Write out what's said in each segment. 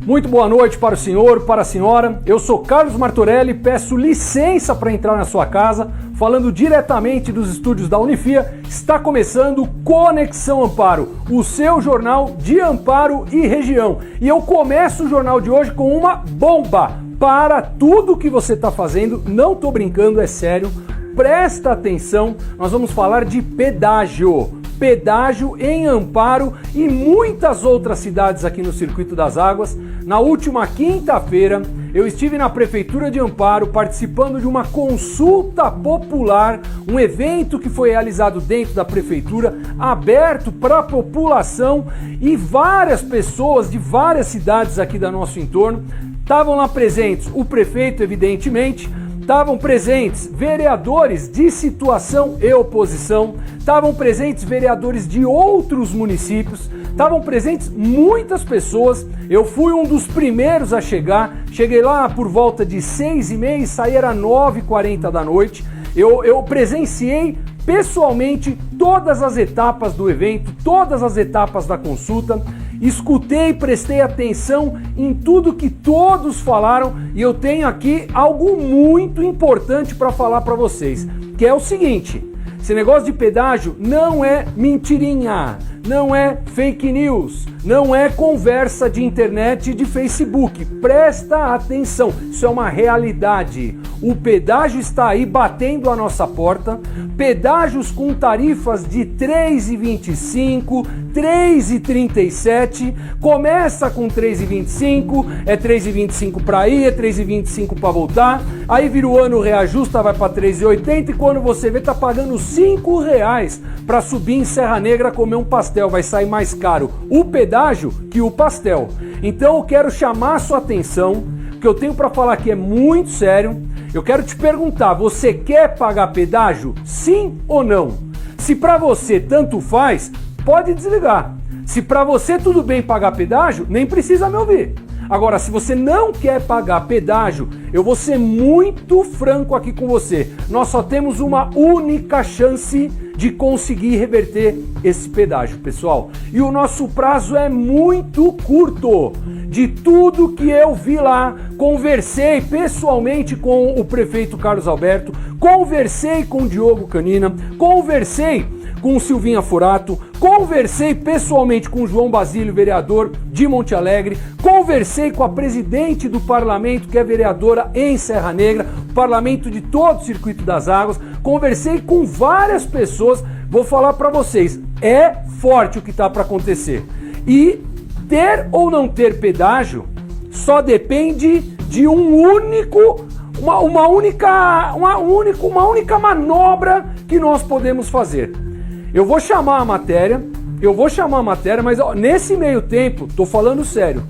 Muito boa noite para o senhor, para a senhora. Eu sou Carlos Martorelli, peço licença para entrar na sua casa, falando diretamente dos estúdios da Unifia. Está começando Conexão Amparo, o seu jornal de Amparo e região. E eu começo o jornal de hoje com uma bomba para tudo que você está fazendo. Não estou brincando, é sério. Presta atenção, nós vamos falar de pedágio. Pedágio em Amparo e muitas outras cidades aqui no Circuito das Águas. Na última quinta-feira, eu estive na Prefeitura de Amparo participando de uma consulta popular, um evento que foi realizado dentro da Prefeitura, aberto para a população, e várias pessoas de várias cidades aqui do nosso entorno estavam lá presentes. O prefeito, evidentemente, estavam presentes vereadores de situação e oposição, estavam presentes vereadores de outros municípios, estavam presentes muitas pessoas. Eu fui um dos primeiros a chegar, cheguei lá por volta de 6h30 e saí era 9h40 da noite. Eu presenciei pessoalmente todas as etapas do evento, todas as etapas da consulta. Escutei, prestei atenção em tudo que todos falaram e eu tenho aqui algo muito importante para falar para vocês, que é o seguinte: esse negócio de pedágio não é mentirinha, não é fake news, não é conversa de internet e de Facebook. Presta atenção, isso é uma realidade. O pedágio está aí batendo a nossa porta, pedágios com tarifas de R$ 3,25, R$ 3,37, começa com R$ 3,25, é R$ 3,25 para ir, é R$ 3,25 para voltar, aí vira o ano, reajusta, vai para R$ 3,80 e quando você vê tá pagando R$ 5 para subir em Serra Negra comer um pastel, vai sair mais caro o pedágio que o pastel. Então eu quero chamar a sua atenção, o que eu tenho para falar aqui é muito sério. Eu quero te perguntar, você quer pagar pedágio? Sim ou não? Se para você tanto faz, pode desligar. Se para você tudo bem pagar pedágio, nem precisa me ouvir. Agora, se você não quer pagar pedágio, eu vou ser muito franco aqui com você. Nós só temos uma única chance de conseguir reverter esse pedágio, pessoal. E o nosso prazo é muito curto. De tudo que eu vi lá, conversei pessoalmente com o prefeito Carlos Alberto, conversei com o Diogo Canina, conversei com o Silvinha Forato, conversei pessoalmente com o João Basílio, vereador de Monte Alegre, conversei com a presidente do parlamento, que é vereadora em Serra Negra, parlamento de todo o Circuito das Águas, conversei com várias pessoas. Vou falar para vocês, é forte o que está para acontecer. E ter ou não ter pedágio só depende de uma única manobra que nós podemos fazer. Eu vou chamar a matéria, mas ó, nesse meio tempo, tô falando sério,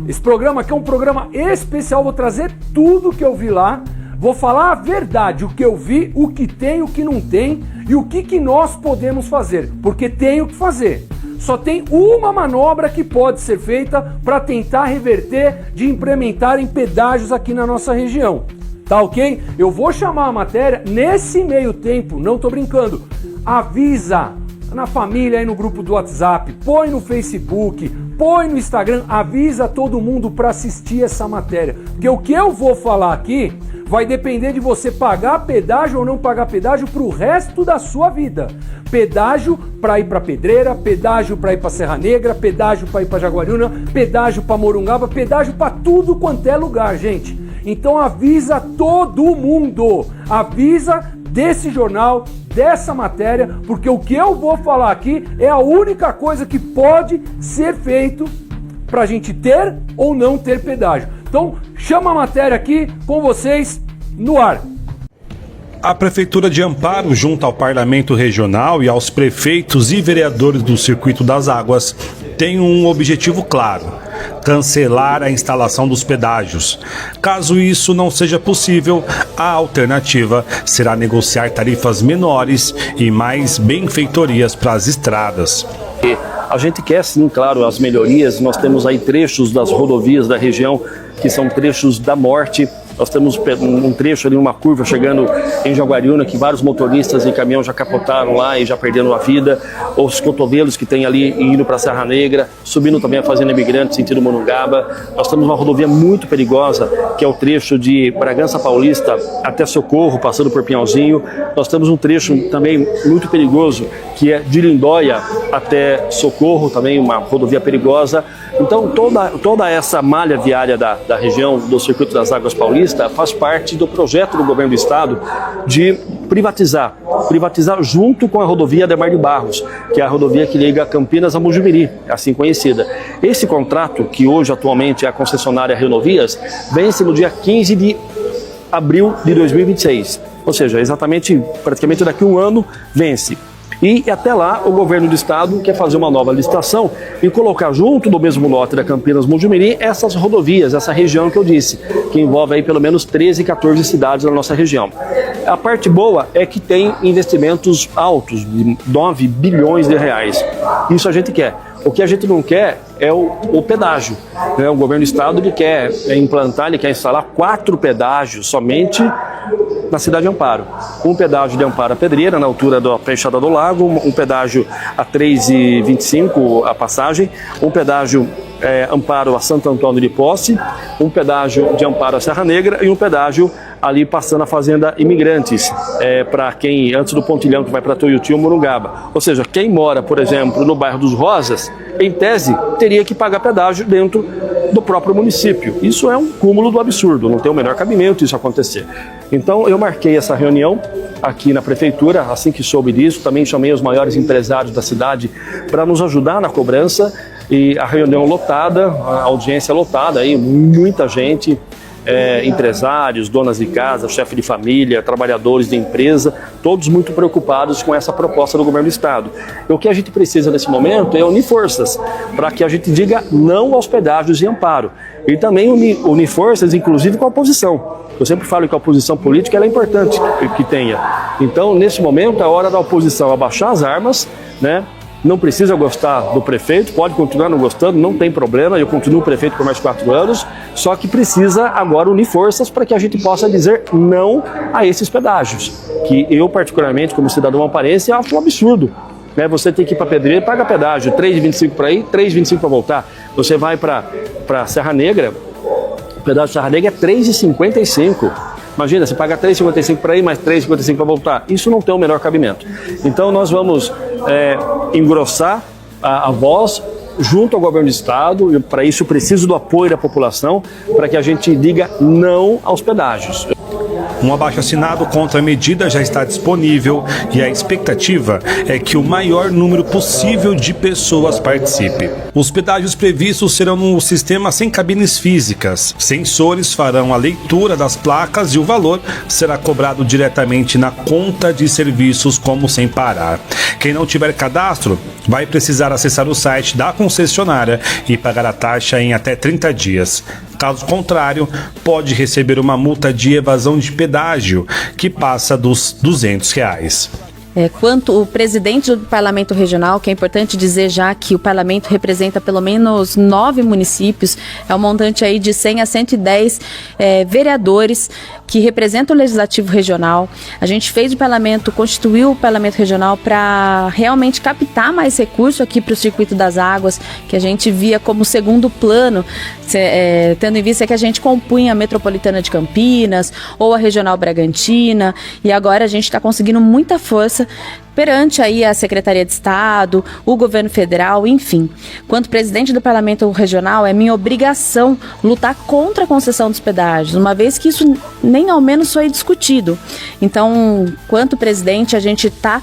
esse programa aqui é um programa especial, vou trazer tudo que eu vi lá, vou falar a verdade, o que eu vi, o que tem, o que não tem e o que nós podemos fazer, porque tem o que fazer. Só tem uma manobra que pode ser feita para tentar reverter de implementar em pedágios aqui na nossa região. Tá ok? Eu vou chamar a matéria, nesse meio tempo, não tô brincando, avisa na família aí no grupo do WhatsApp, põe no Facebook, põe no Instagram, avisa todo mundo para assistir essa matéria. Porque o que eu vou falar aqui vai depender de você pagar pedágio ou não pagar pedágio para o resto da sua vida. Pedágio para ir para Pedreira, pedágio para ir para Serra Negra, pedágio para ir para Jaguariúna, pedágio para Morungaba, pedágio para tudo quanto é lugar, gente. Então avisa todo mundo, avisa desse jornal, dessa matéria, porque o que eu vou falar aqui é a única coisa que pode ser feito para a gente ter ou não ter pedágio. Então chama a matéria aqui com vocês no ar. A Prefeitura de Amparo, junto ao Parlamento Regional e aos prefeitos e vereadores do Circuito das Águas, tem um objetivo claro: cancelar a instalação dos pedágios. Caso isso não seja possível, a alternativa será negociar tarifas menores e mais benfeitorias para as estradas. A gente quer sim, claro, as melhorias. Nós temos aí trechos das rodovias da região que são trechos da morte, Nós temos um trecho ali, uma curva chegando em Jaguariúna, que vários motoristas e caminhão já capotaram lá e já perderam a vida. Os cotovelos que tem ali indo para a Serra Negra, subindo também a Fazenda Imigrante, sentido Monungaba. Nós temos uma rodovia muito perigosa, que é o trecho de Bragança Paulista até Socorro, passando por Pinhalzinho. Nós temos um trecho também muito perigoso, que é de Lindóia até Socorro, também uma rodovia perigosa. Então, toda essa malha viária da região do Circuito das Águas Paulista faz parte do projeto do governo do estado de privatizar junto com a rodovia Ademar de Barros, que é a rodovia que liga Campinas a Mojimirim, assim conhecida. Esse contrato, que hoje atualmente é a concessionária Renovias, vence no dia 15 de abril de 2026, ou seja, praticamente daqui a um ano vence. E até lá o governo do estado quer fazer uma nova licitação e colocar junto do mesmo lote da Campinas Mojimirim essas rodovias, essa região que eu disse, que envolve aí pelo menos 13, 14 cidades na nossa região. A parte boa é que tem investimentos altos, de 9 bilhões de reais. Isso a gente quer. O que a gente não quer é o pedágio. O governo do estado ele quer instalar 4 pedágios somente na cidade de Amparo. Um pedágio de Amparo a Pedreira, na altura da Peixada do Lago, um pedágio a R$ 3,25 a passagem, um pedágio Amparo a Santo Antônio de Posse, um pedágio de Amparo a Serra Negra e um pedágio ali passando a Fazenda Imigrantes, para quem, antes do pontilhão que vai para Tuiuti ou Monungaba. Ou seja, quem mora, por exemplo, no bairro dos Rosas, em tese, teria que pagar pedágio dentro do próprio município. Isso é um cúmulo do absurdo, não tem o menor cabimento isso acontecer. Então, eu marquei essa reunião aqui na prefeitura, assim que soube disso, também chamei os maiores empresários da cidade para nos ajudar na cobrança, e a reunião lotada, a audiência lotada, aí, muita gente, empresários, donas de casa, chefe de família, trabalhadores de empresa, todos muito preocupados com essa proposta do governo do estado. E o que a gente precisa nesse momento é unir forças para que a gente diga não aos pedágios de Amparo. E também unir forças, inclusive com a oposição. Eu sempre falo que a oposição política ela é importante que tenha. Então, nesse momento, é hora da oposição abaixar as armas, né? Não precisa gostar do prefeito, pode continuar não gostando, não tem problema, eu continuo prefeito por mais 4 anos, só que precisa agora unir forças para que a gente possa dizer não a esses pedágios, que eu particularmente, como cidadão amparense, acho um absurdo. Você tem que ir para Pedreira e paga pedágio, R$ 3,25 para ir, R$ 3,25 para voltar. Você vai para Serra Negra, o pedágio de Serra Negra é R$ 3,55. Imagina, você paga R$ 3,55 para ir, mais R$ 3,55 para voltar. Isso não tem o menor cabimento. Então nós vamos engrossar a voz junto ao governo do estado, e para isso eu preciso do apoio da população, para que a gente diga não aos pedágios. Um abaixo-assinado contra a medida já está disponível e a expectativa é que o maior número possível de pessoas participe. Os pedágios previstos serão no sistema sem cabines físicas. Sensores farão a leitura das placas e o valor será cobrado diretamente na conta de serviços como Sem Parar. Quem não tiver cadastro vai precisar acessar o site da concessionária e pagar a taxa em até 30 dias. Caso contrário, pode receber uma multa de evasão de pedágio, que passa dos R$ 200. Quanto o presidente do Parlamento Regional, que é importante dizer já que o Parlamento representa pelo menos 9 municípios, é um montante aí de 100 a 110 vereadores que representam o Legislativo Regional. A gente fez o Parlamento, constituiu o Parlamento Regional para realmente captar mais recursos aqui para o Circuito das Águas, que a gente via como segundo plano, tendo em vista que a gente compunha a Metropolitana de Campinas ou a Regional Bragantina, e agora a gente está conseguindo muita força perante aí a Secretaria de Estado, o governo federal, enfim. Quanto presidente do Parlamento Regional, é minha obrigação lutar contra a concessão dos pedágios, uma vez que isso nem ao menos foi discutido. Então, quanto presidente, a gente está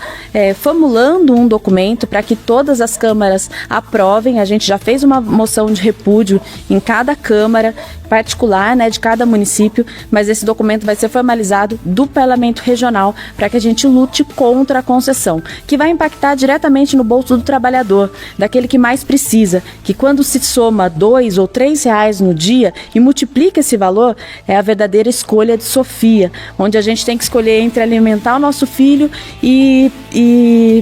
formulando um documento para que todas as câmaras aprovem. A gente já fez uma moção de repúdio em cada câmara particular, de cada município, mas esse documento vai ser formalizado do Parlamento Regional para que a gente lute contra a concessão, que vai impactar diretamente no bolso do trabalhador, daquele que mais precisa, que quando se soma R$2 ou R$3 no dia e multiplica esse valor, é a verdadeira escolha de Sofia, onde a gente tem que escolher entre alimentar o nosso filho e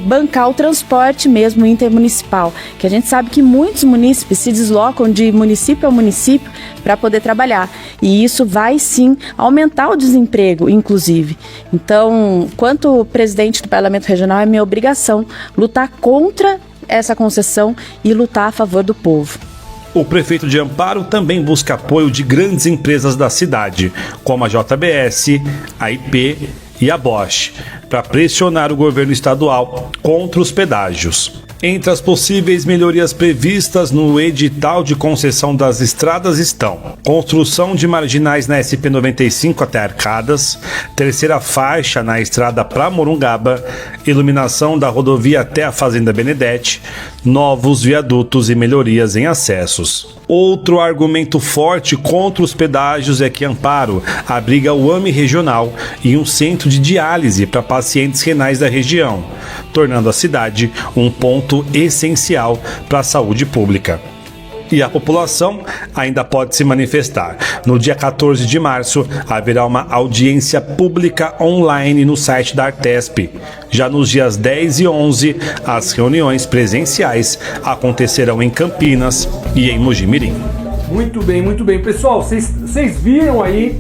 bancar o transporte mesmo intermunicipal, que a gente sabe que muitos munícipes se deslocam de município a município para poder trabalhar. E isso vai sim aumentar o desemprego, inclusive. Então, quanto presidente do Parlamento Regional, é minha obrigação lutar contra essa concessão e lutar a favor do povo. O prefeito de Amparo também busca apoio de grandes empresas da cidade, como a JBS, a IP e a Bosch, para pressionar o governo estadual contra os pedágios. Entre as possíveis melhorias previstas no edital de concessão das estradas estão: construção de marginais na SP-95 até Arcadas, terceira faixa na estrada para Morungaba, iluminação da rodovia até a Fazenda Benedetti, novos viadutos e melhorias em acessos. Outro argumento forte contra os pedágios é que Amparo abriga o AME regional e um centro de diálise para pacientes renais da região, tornando a cidade um ponto essencial para a saúde pública. E a população ainda pode se manifestar. No dia 14 de março, haverá uma audiência pública online no site da Artesp. Já nos dias 10 e 11, as reuniões presenciais acontecerão em Campinas e em Mojimirim. Muito bem. Pessoal, vocês viram aí,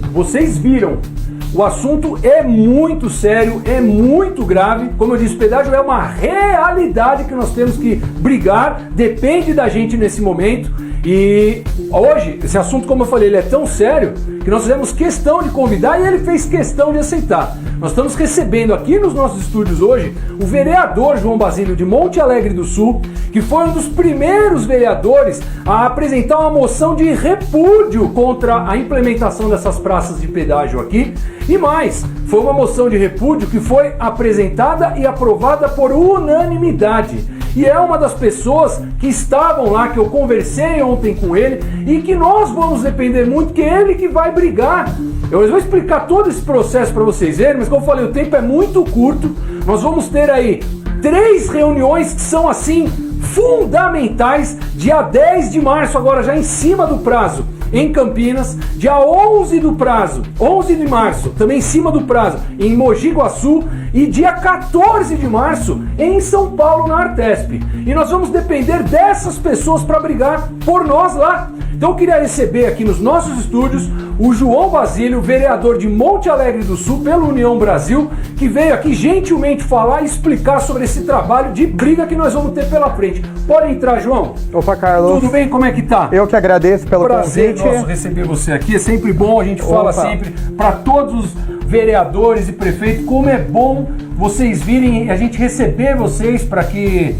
o assunto é muito sério, é muito grave. Como eu disse, o pedágio é uma realidade que nós temos que brigar, depende da gente nesse momento. E hoje, esse assunto, como eu falei, ele é tão sério que nós fizemos questão de convidar e ele fez questão de aceitar. Nós estamos recebendo aqui nos nossos estúdios hoje o vereador João Basílio de Monte Alegre do Sul, que foi um dos primeiros vereadores a apresentar uma moção de repúdio contra a implementação dessas praças de pedágio aqui. E mais, foi uma moção de repúdio que foi apresentada e aprovada por unanimidade. E é uma das pessoas que estavam lá, que eu conversei ontem com ele, e que nós vamos depender muito, que é ele que vai brigar. Eu vou explicar todo esse processo para vocês verem, mas como eu falei, o tempo é muito curto. Nós vamos ter aí 3 reuniões que são assim fundamentais. Dia 10 de março, agora já em cima do prazo, em Campinas. Dia 11 de março, também em cima do prazo, em Mogi Guaçu. E dia 14 de março, em São Paulo, na Artesp. E nós vamos depender dessas pessoas para brigar por nós lá. Então eu queria receber aqui nos nossos estúdios o João Basílio, vereador de Monte Alegre do Sul pela União Brasil, que veio aqui gentilmente falar e explicar sobre esse trabalho de briga que nós vamos ter pela frente. Pode entrar, João. Opa, Carlos. Tudo bem? Como é que tá? Eu que agradeço pelo prazer convite. Nosso receber você aqui. É sempre bom, a gente fala sempre para todos os vereadores e prefeitos como é bom vocês virem e a gente receber vocês para que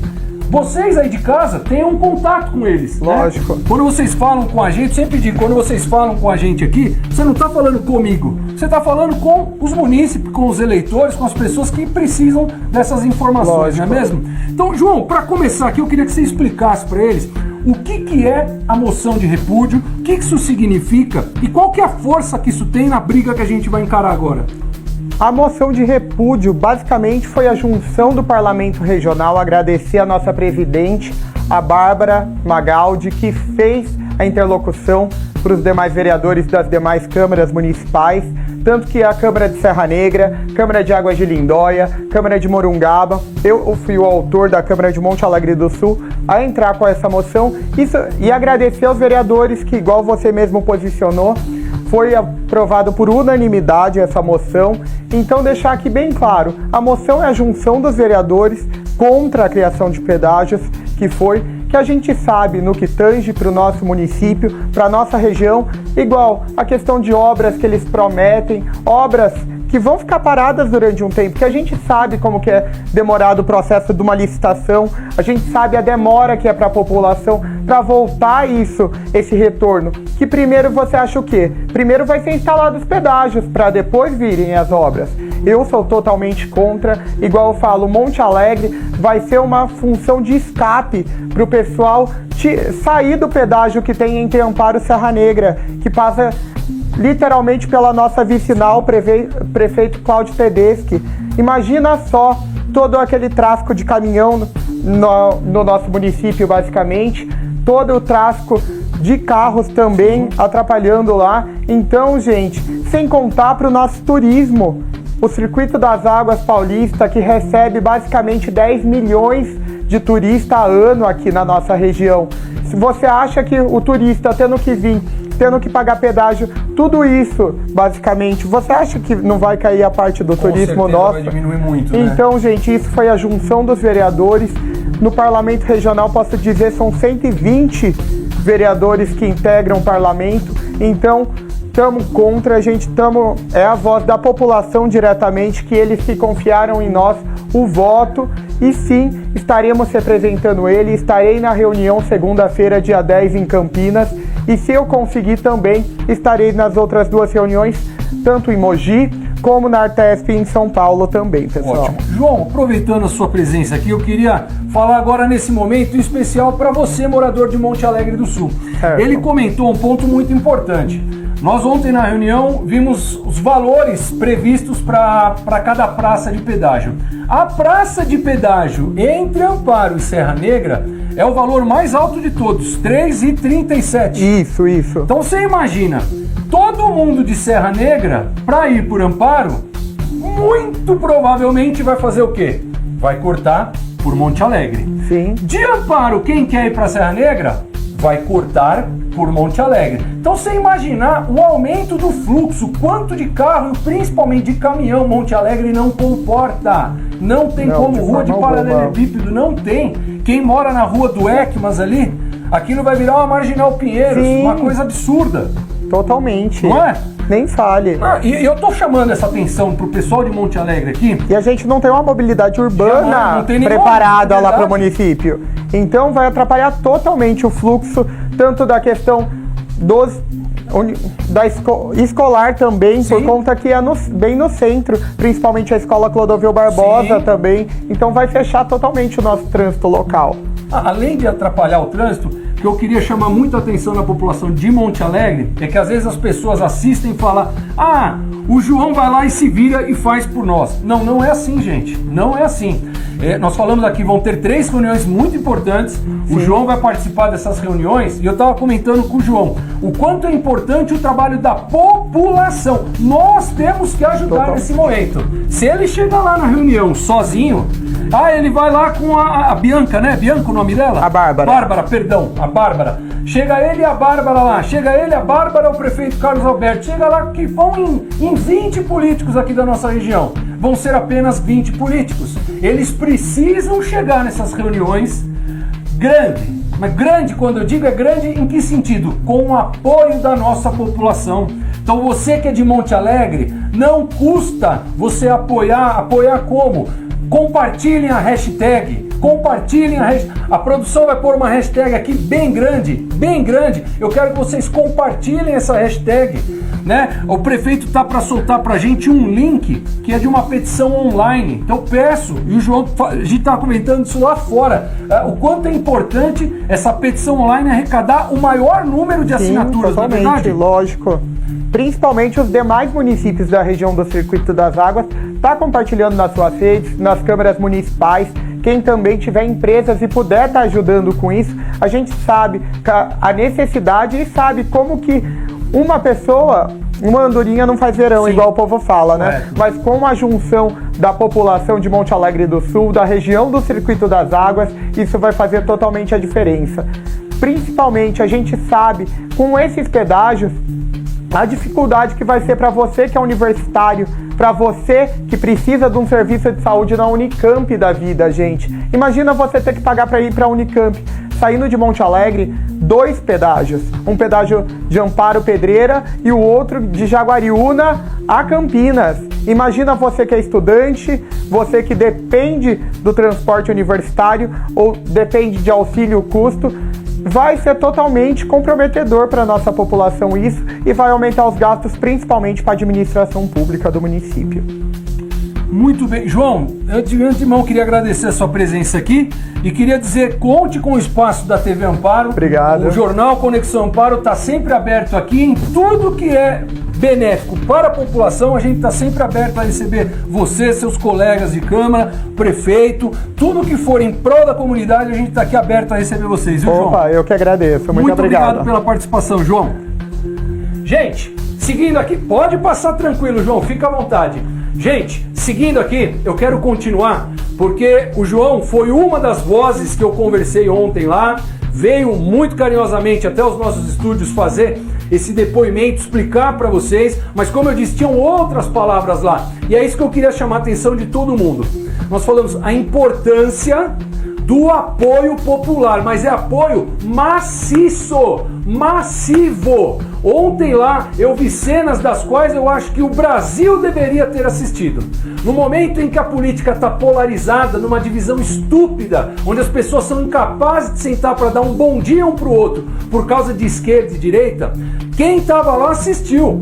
vocês aí de casa tenham um contato com eles. Lógico. Né? Quando vocês falam com a gente, sempre digo, quando vocês falam com a gente aqui, você não está falando comigo, você está falando com os munícipes, com os eleitores, com as pessoas que precisam dessas informações, Lógico. não é mesmo? Então, João, para começar aqui, eu queria que você explicasse para eles o que é a moção de repúdio, o que isso significa e qual que é a força que isso tem na briga que a gente vai encarar agora. A moção de repúdio basicamente foi a junção do Parlamento Regional. Agradecer a nossa presidente, a Bárbara Magaldi, que fez a interlocução para os demais vereadores das demais câmaras municipais, tanto que a Câmara de Serra Negra, Câmara de Águas de Lindóia, Câmara de Morungaba, eu fui o autor da Câmara de Monte Alegre do Sul a entrar com essa moção e agradecer aos vereadores que, igual você mesmo posicionou, foi aprovado por unanimidade essa moção. Então deixar aqui bem claro, a moção é a junção dos vereadores contra a criação de pedágios, que a gente sabe no que tange para o nosso município, para a nossa região, igual a questão de obras que eles prometem, obras que vão ficar paradas durante um tempo, porque a gente sabe como que é demorado o processo de uma licitação, a gente sabe a demora que é para a população para voltar esse retorno, que primeiro você acha o quê? Primeiro vai ser instalado os pedágios, para depois virem as obras. Eu sou totalmente contra, igual eu falo, Monte Alegre vai ser uma função de escape para o pessoal sair do pedágio que tem entre Amparo e Serra Negra, que passa literalmente pela nossa vicinal, prefeito Cláudio Tedeschi. Imagina só todo aquele tráfego de caminhão no nosso município, basicamente, todo o tráfego de carros também atrapalhando lá. Então, gente, sem contar para o nosso turismo, o Circuito das Águas Paulista, que recebe basicamente 10 milhões de turistas a ano aqui na nossa região. Se você acha que o turista tendo que vir tendo que pagar pedágio. Tudo isso, basicamente, você acha que não vai cair a parte do turismo nosso? Vai diminuir muito, né? Então, gente, isso foi a junção dos vereadores. No Parlamento Regional, posso dizer, são 120 vereadores que integram o parlamento. Então, estamos contra, é a voz da população diretamente, que eles que confiaram em nós o voto. E sim, estaremos representando ele. Estarei na reunião segunda-feira, dia 10, em Campinas. E se eu conseguir também, estarei nas outras 2 reuniões, tanto em Mogi como na Artesp em São Paulo também, pessoal. Ótimo. João, aproveitando a sua presença aqui, eu queria falar agora nesse momento especial para você, morador de Monte Alegre do Sul. Certo. Ele comentou um ponto muito importante. Nós ontem na reunião vimos os valores previstos para cada praça de pedágio. A praça de pedágio entre Amparo e Serra Negra é o valor mais alto de todos, R$ 3,37. Isso. Então você imagina, todo mundo de Serra Negra, para ir por Amparo, muito provavelmente vai fazer o quê? Vai cortar por Monte Alegre. Sim. De Amparo, quem quer ir para Serra Negra, vai cortar por Monte Alegre. Então você imaginar o aumento do fluxo, quanto de carro e principalmente de caminhão Monte Alegre não comporta. Não tem como, rua de paralelepípedo, não tem. Quem mora na rua do Ekmas ali, aquilo vai virar uma Marginal Pinheiros, Sim. uma coisa absurda. Totalmente. Não é? Nem fale. E eu tô chamando essa atenção pro pessoal de Monte Alegre aqui. E a gente não tem uma mobilidade urbana não tem nenhuma preparada lá para o mobilidade. município. Então vai atrapalhar totalmente o fluxo, tanto da questão escolar também, Sim. por conta que é bem no centro, principalmente a escola Clodovil Barbosa. Sim. Também. Então vai fechar totalmente o nosso trânsito local. Além de atrapalhar o trânsito, que eu queria chamar muito a atenção da população de Monte Alegre é que às vezes as pessoas assistem e falam: ah, o João vai lá e se vira e faz por nós. Não, não é assim, gente. Não é assim. Nós falamos aqui, vão ter 3 reuniões muito importantes. Sim. O João vai participar dessas reuniões e eu estava comentando com o João o quanto é importante o trabalho da população. Nós temos que ajudar nesse momento. Se ele chegar lá na reunião sozinho, ele vai lá com a Bianca, né? Bianca o nome dela? A Bárbara. Bárbara, perdão, a Bárbara. Chega ele e a Bárbara lá. Chega ele, a Bárbara, o prefeito Carlos Alberto. Chega lá que vão em 20 políticos aqui da nossa região. Vão ser apenas 20 políticos. Eles precisam chegar nessas reuniões grande. Mas grande, quando eu digo é grande, em que sentido? Com o apoio da nossa população. Então você que é de Monte Alegre, não custa você apoiar. Apoiar como? Compartilhem a hashtag. Compartilhem a hashtag. A produção vai pôr uma hashtag aqui bem grande, bem grande. Eu quero que vocês compartilhem essa hashtag, né? O prefeito tá para soltar pra gente um link que é de uma petição online. Então peço, e o João, a gente tá comentando isso lá fora, o quanto é importante essa petição online arrecadar o maior número de assinaturas, totalmente, não é verdade? Lógico. Principalmente os demais municípios da região do Circuito das Águas, tá compartilhando nas suas redes, nas câmaras municipais. Quem também tiver empresas e puder estar ajudando com isso, a gente sabe a necessidade e sabe como que uma pessoa, uma andorinha não faz verão, sim, igual o povo fala, né? Mas com a junção da população de Monte Alegre do Sul, da região do Circuito das Águas, isso vai fazer totalmente a diferença. Principalmente, a gente sabe, com esses pedágios, a dificuldade que vai ser para você que é universitário, para você que precisa de um serviço de saúde na Unicamp da vida, gente. Imagina você ter que pagar para ir para a Unicamp, saindo de Monte Alegre, 2 pedágios. Um pedágio de Amparo Pedreira e o outro de Jaguariúna a Campinas. Imagina você que é estudante, você que depende do transporte universitário ou depende de auxílio custo. Vai ser totalmente comprometedor para a nossa população isso e vai aumentar os gastos, principalmente para a administração pública do município. Muito bem. João, de antemão queria agradecer a sua presença aqui e queria dizer, conte com o espaço da TV Amparo. Obrigado. O jornal Conexão Amparo está sempre aberto aqui em tudo que é benéfico para a população. A gente está sempre aberto a receber você, seus colegas de Câmara, prefeito, tudo que for em prol da comunidade, a gente está aqui aberto a receber vocês, viu, João? Opa, eu que agradeço. Muito obrigado pela participação, João. Gente, seguindo aqui, pode passar tranquilo, João, fica à vontade. Gente, seguindo aqui, eu quero continuar porque o João foi uma das vozes que eu conversei ontem lá, veio muito carinhosamente até os nossos estúdios fazer esse depoimento, explicar para vocês, mas como eu disse, tinham outras palavras lá, e é isso que eu queria chamar a atenção de todo mundo. Nós falamos a importância do apoio popular, mas é apoio maciço, massivo. Ontem lá eu vi cenas das quais eu acho que o Brasil deveria ter assistido. No momento em que a política está polarizada, numa divisão estúpida, onde as pessoas são incapazes de sentar para dar um bom dia um para o outro por causa de esquerda e direita, quem estava lá assistiu.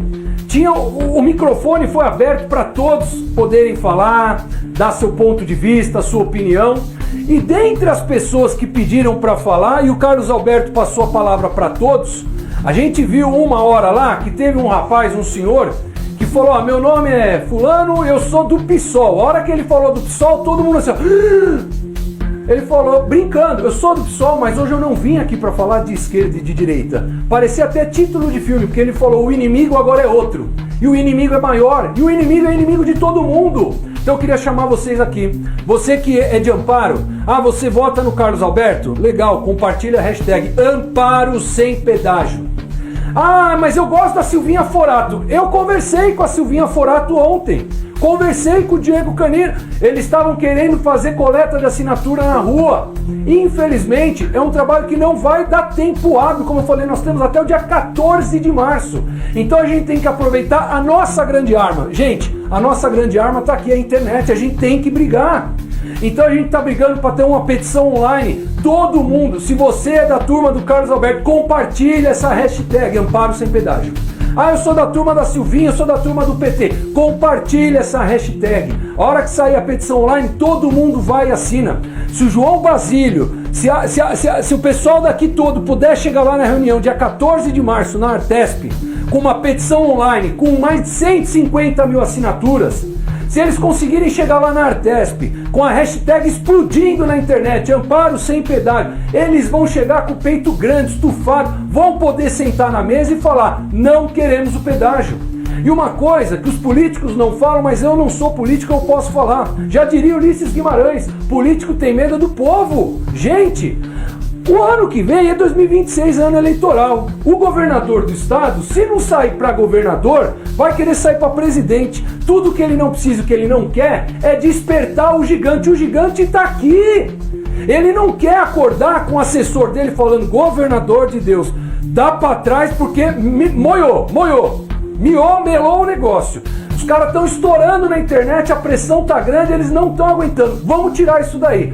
O microfone foi aberto para todos poderem falar, dar seu ponto de vista, sua opinião. E dentre as pessoas que pediram para falar, e o Carlos Alberto passou a palavra para todos, a gente viu uma hora lá que teve um rapaz, um senhor, que falou: meu nome é fulano, eu sou do PSOL. A hora que ele falou do PSOL, todo mundo assim... Ele falou, brincando, eu sou do PSOL, mas hoje eu não vim aqui para falar de esquerda e de direita. Parecia até título de filme, porque ele falou, o inimigo agora é outro. E o inimigo é maior, e o inimigo é inimigo de todo mundo. Então eu queria chamar vocês aqui. Você que é de Amparo, você vota no Carlos Alberto? Legal, compartilha a hashtag Amparo Sem Pedágio. Mas eu gosto da Silvinha Forato. Eu conversei com a Silvinha Forato ontem. Conversei com o Diego Canino. Eles estavam querendo fazer coleta de assinatura na rua. Infelizmente, é um trabalho que não vai dar tempo hábil. Como eu falei, nós temos até o dia 14 de março. Então a gente tem que aproveitar a nossa grande arma. Gente, a nossa grande arma está aqui, a internet. A gente tem que brigar. Então a gente está brigando para ter uma petição online. Todo mundo, se você é da turma do Carlos Alberto, compartilha essa hashtag Amparo Sem Pedágio. Eu sou da turma da Silvinha, eu sou da turma do PT. Compartilha essa hashtag. A hora que sair a petição online, todo mundo vai e assina. Se o João Basílio, se o pessoal daqui todo puder chegar lá na reunião dia 14 de março na Artesp, com uma petição online com mais de 150 mil assinaturas, se eles conseguirem chegar lá na Artesp com a hashtag explodindo na internet, Amparo Sem Pedágio, eles vão chegar com o peito grande, estufado, vão poder sentar na mesa e falar, não queremos o pedágio. E uma coisa que os políticos não falam, mas eu não sou político, eu posso falar. Já diria Ulisses Guimarães, político tem medo do povo. Gente, o ano que vem é 2026, ano eleitoral. O governador do estado, se não sair para governador, vai querer sair para presidente. Tudo que ele não precisa, o que ele não quer, é despertar o gigante. O gigante está aqui. Ele não quer acordar com o assessor dele falando, governador de Deus, dá para trás porque melou o negócio. Os caras estão estourando na internet, a pressão tá grande, eles não estão aguentando. Vamos tirar isso daí.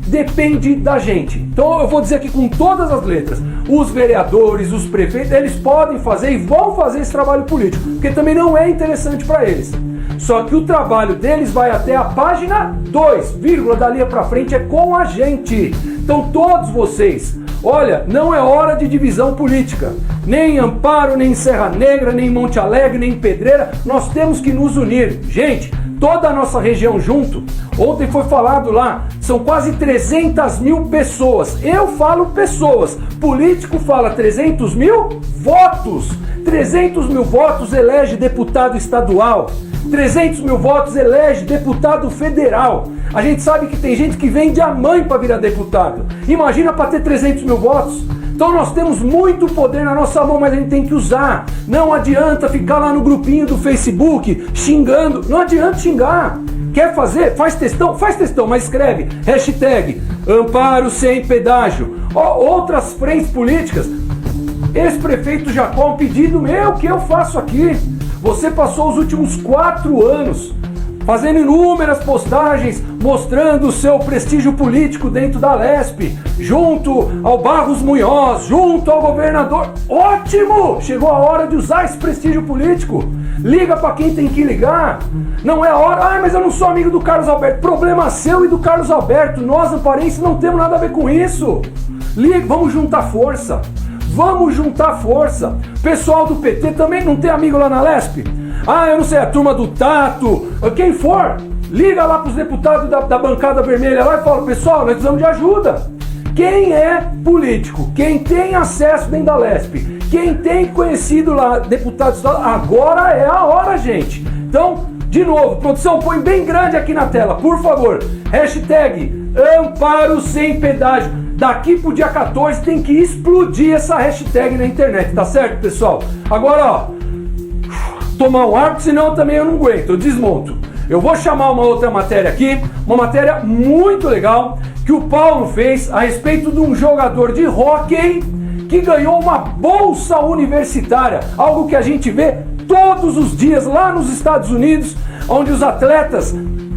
Depende da gente. Então eu vou dizer aqui com todas as letras, os vereadores, os prefeitos, eles podem fazer e vão fazer esse trabalho político, porque também não é interessante para eles. Só que o trabalho deles vai até a página 2, vírgula, dali pra frente é com a gente. Então todos vocês, olha, não é hora de divisão política. Nem em Amparo, nem em Serra Negra, nem em Monte Alegre, nem em Pedreira, nós temos que nos unir. Gente, toda a nossa região junto, ontem foi falado lá, são quase 300 mil pessoas. Eu falo pessoas, político fala 300 mil votos. 300 mil votos elege deputado estadual. 300 mil votos elege deputado federal. A gente sabe que tem gente que vende a mãe para virar deputado. Imagina para ter 300 mil votos. Então nós temos muito poder na nossa mão, mas a gente tem que usar. Não adianta ficar lá no grupinho do Facebook xingando. Não adianta xingar. Quer fazer? Faz textão, mas escreve hashtag Amparo Sem Pedágio. Outras frentes políticas. Ex-prefeito Jacó, um pedido meu que eu faço aqui. Você passou os últimos 4 anos fazendo inúmeras postagens mostrando o seu prestígio político dentro da Lesp, junto ao Barros Munhoz, junto ao governador. Ótimo! Chegou a hora de usar esse prestígio político. Liga para quem tem que ligar. Não é a hora, mas eu não sou amigo do Carlos Alberto. Problema seu e do Carlos Alberto. Nós, amparenses, não temos nada a ver com isso. Liga, vamos juntar força. Vamos juntar força. Pessoal do PT também não tem amigo lá na Lesp? Eu não sei, a turma do Tato, quem for, liga lá pros deputados da bancada vermelha lá e fala, pessoal, nós precisamos de ajuda. Quem é político, quem tem acesso dentro da Lesp, quem tem conhecido lá deputado estadual, agora é a hora, gente. Então, De novo, produção, põe bem grande aqui na tela, por favor. Hashtag Amparo Sem Pedágio. Daqui pro dia 14 tem que explodir essa hashtag na internet, tá certo, pessoal? Agora, ó, tomar um ar, porque senão também eu não aguento, eu desmonto. Eu vou chamar uma outra matéria aqui, uma matéria muito legal, que o Paulo fez a respeito de um jogador de hóquei que ganhou uma bolsa universitária, algo que a gente vê todos os dias lá nos Estados Unidos, onde os atletas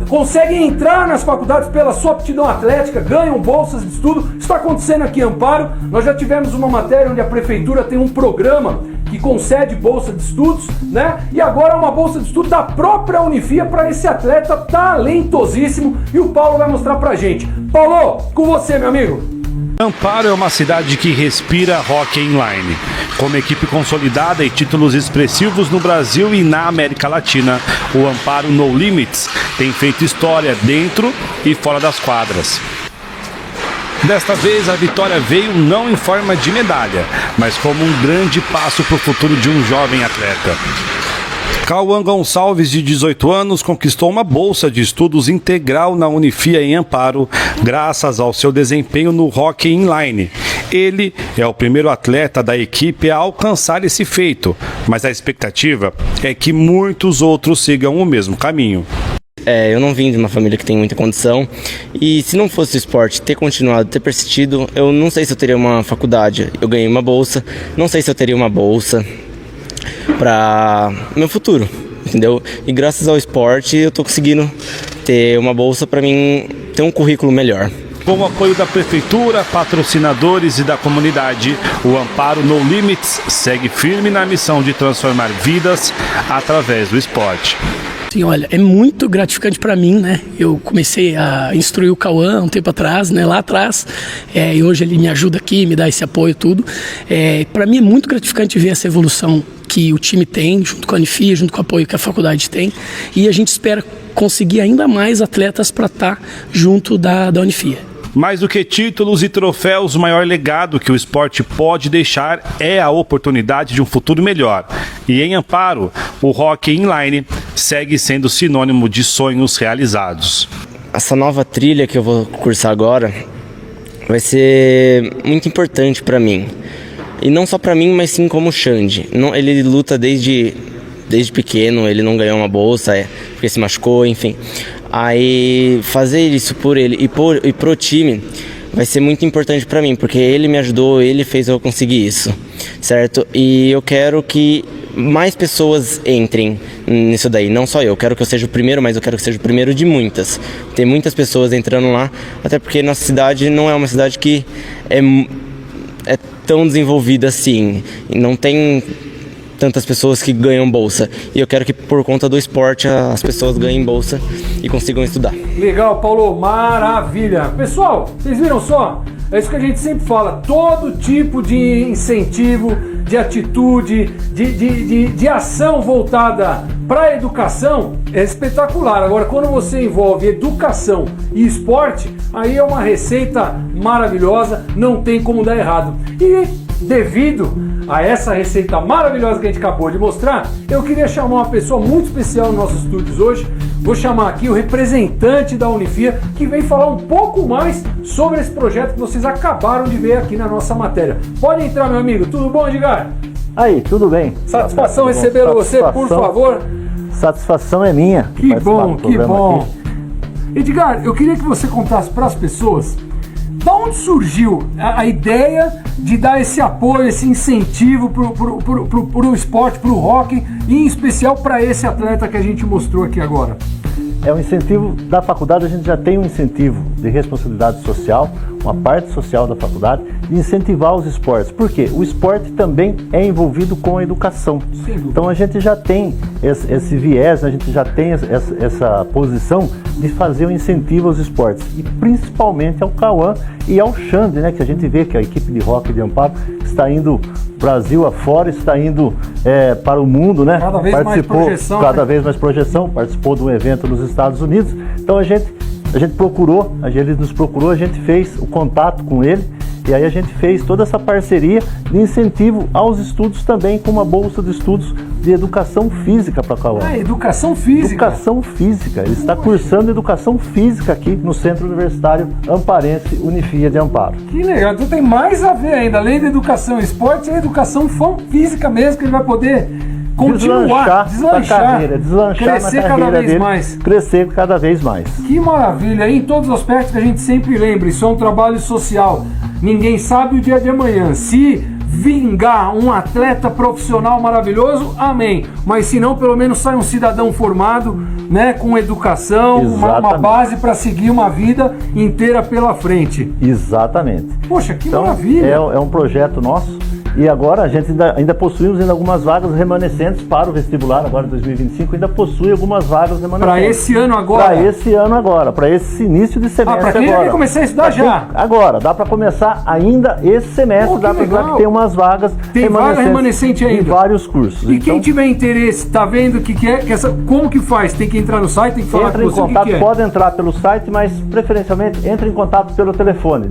conseguem entrar nas faculdades pela sua aptidão atlética, ganham bolsas de estudo. Isso está acontecendo aqui em Amparo. Nós já tivemos uma matéria onde a prefeitura tem um programa que concede bolsa de estudos, né? E agora uma bolsa de estudo da própria Unifia para esse atleta talentosíssimo, e o Paulo vai mostrar pra gente. Paulo, com você, meu amigo. Amparo é uma cidade que respira hóquei inline. Com uma equipe consolidada e títulos expressivos no Brasil e na América Latina, o Amparo No Limits tem feito história dentro e fora das quadras. Desta vez, a vitória veio não em forma de medalha, mas como um grande passo para o futuro de um jovem atleta. Cauã Gonçalves, de 18 anos, conquistou uma bolsa de estudos integral na Unifia em Amparo, graças ao seu desempenho no hóquei inline. Ele é o primeiro atleta da equipe a alcançar esse feito, mas a expectativa é que muitos outros sigam o mesmo caminho. Eu não vim de uma família que tem muita condição, e se não fosse o esporte ter continuado, ter persistido, eu não sei se eu teria uma faculdade. Eu ganhei uma bolsa, não sei se eu teria uma bolsa para meu futuro, entendeu? E graças ao esporte eu tô conseguindo ter uma bolsa para mim ter um currículo melhor. Com o apoio da prefeitura, patrocinadores e da comunidade, o Amparo No Limits segue firme na missão de transformar vidas através do esporte. Sim, olha, é muito gratificante para mim, né? Eu comecei a instruir o Cauã um tempo atrás, né? Lá atrás, e hoje ele me ajuda aqui, me dá esse apoio tudo. Para mim é muito gratificante ver essa evolução que o time tem, junto com a Unifia, junto com o apoio que a faculdade tem, e a gente espera conseguir ainda mais atletas para estar junto da Unifia. Mais do que títulos e troféus, o maior legado que o esporte pode deixar é a oportunidade de um futuro melhor. E em Amparo, o hóquei inline segue sendo sinônimo de sonhos realizados. Essa nova trilha que eu vou cursar agora vai ser muito importante para mim. E não só para mim, mas sim como o Xande. Ele luta desde pequeno, ele não ganhou uma bolsa, porque se machucou, enfim. Aí fazer isso por ele e pro time vai ser muito importante para mim, porque ele me ajudou, ele fez eu conseguir isso, certo? E eu quero que mais pessoas entrem nisso daí, não só eu quero que eu seja o primeiro, mas eu quero que seja o primeiro de muitas. Tem muitas pessoas entrando lá, até porque nossa cidade não é uma cidade que é tão desenvolvida assim, não tem tantas pessoas que ganham bolsa, e eu quero que por conta do esporte as pessoas ganhem bolsa e consigam estudar. Legal, Paulo, maravilha. Pessoal, vocês viram só? É isso que a gente sempre fala, todo tipo de incentivo, de atitude, de ação voltada para a educação é espetacular. Agora, quando você envolve educação e esporte, aí é uma receita maravilhosa, não tem como dar errado. E devido a essa receita maravilhosa que a gente acabou de mostrar, eu queria chamar uma pessoa muito especial nos nossos estúdios hoje. Vou chamar aqui o representante da Unifia, que vem falar um pouco mais sobre esse projeto que vocês acabaram de ver aqui na nossa matéria. Pode entrar, meu amigo. Tudo bom, Edgar? Aí, tudo bem. Satisfação receber você, por favor. Satisfação é minha. Que bom, que bom. Aqui. Edgar, eu queria que você contasse para as pessoas da onde surgiu a ideia de dar esse apoio, esse incentivo pro esporte, pro hóquei, e em especial para esse atleta que a gente mostrou aqui agora. É um incentivo da faculdade, a gente já tem um incentivo de responsabilidade social, uma parte social da faculdade, de incentivar os esportes. Por quê? O esporte também é envolvido com a educação. Então a gente já tem esse viés, a gente já tem essa posição de fazer um incentivo aos esportes. E principalmente ao Cauã e ao Xande, né, que a gente vê que a equipe de hóquei de Amparo está indo Brasil afora, está indo para o mundo, né? Cada vez mais projeção. Cada vez mais projeção, participou de um evento nos Estados Unidos. Então a gente procurou, ele nos procurou, a gente fez o contato com ele E aí a gente fez toda essa parceria de incentivo aos estudos também, com uma bolsa de estudos de educação física para Cauã. Educação física? Educação física. Ele está cursando educação física aqui no Centro Universitário Amparense Unifia de Amparo. Que legal. Então tem mais a ver ainda, além da educação e esporte, é a educação física mesmo, que ele vai poder continuar, deslanchar crescer cada vez dele, mais. Crescer cada vez mais. Que maravilha, em todos os aspectos que a gente sempre lembra, isso é um trabalho social. Ninguém sabe o dia de amanhã. Se vingar um atleta profissional maravilhoso, amém. Mas se não, pelo menos sai um cidadão formado, né, com educação, uma base para seguir uma vida inteira pela frente. Exatamente. Poxa, que então, maravilha. É um projeto nosso. E agora a gente ainda possuímos algumas vagas remanescentes para o vestibular, agora em 2025, ainda possui algumas vagas remanescentes. Para esse ano agora? Para esse ano agora, para esse início de semestre agora. Para quem quer começar a estudar já? Agora, dá para começar ainda esse semestre, dá para ter umas vagas remanescente ainda. Em vários cursos. E quem tiver interesse, tá vendo o que quer, como que faz? Tem que entrar no site, tem que falar com você, contato, pode entrar pelo site, mas preferencialmente entre em contato pelo telefone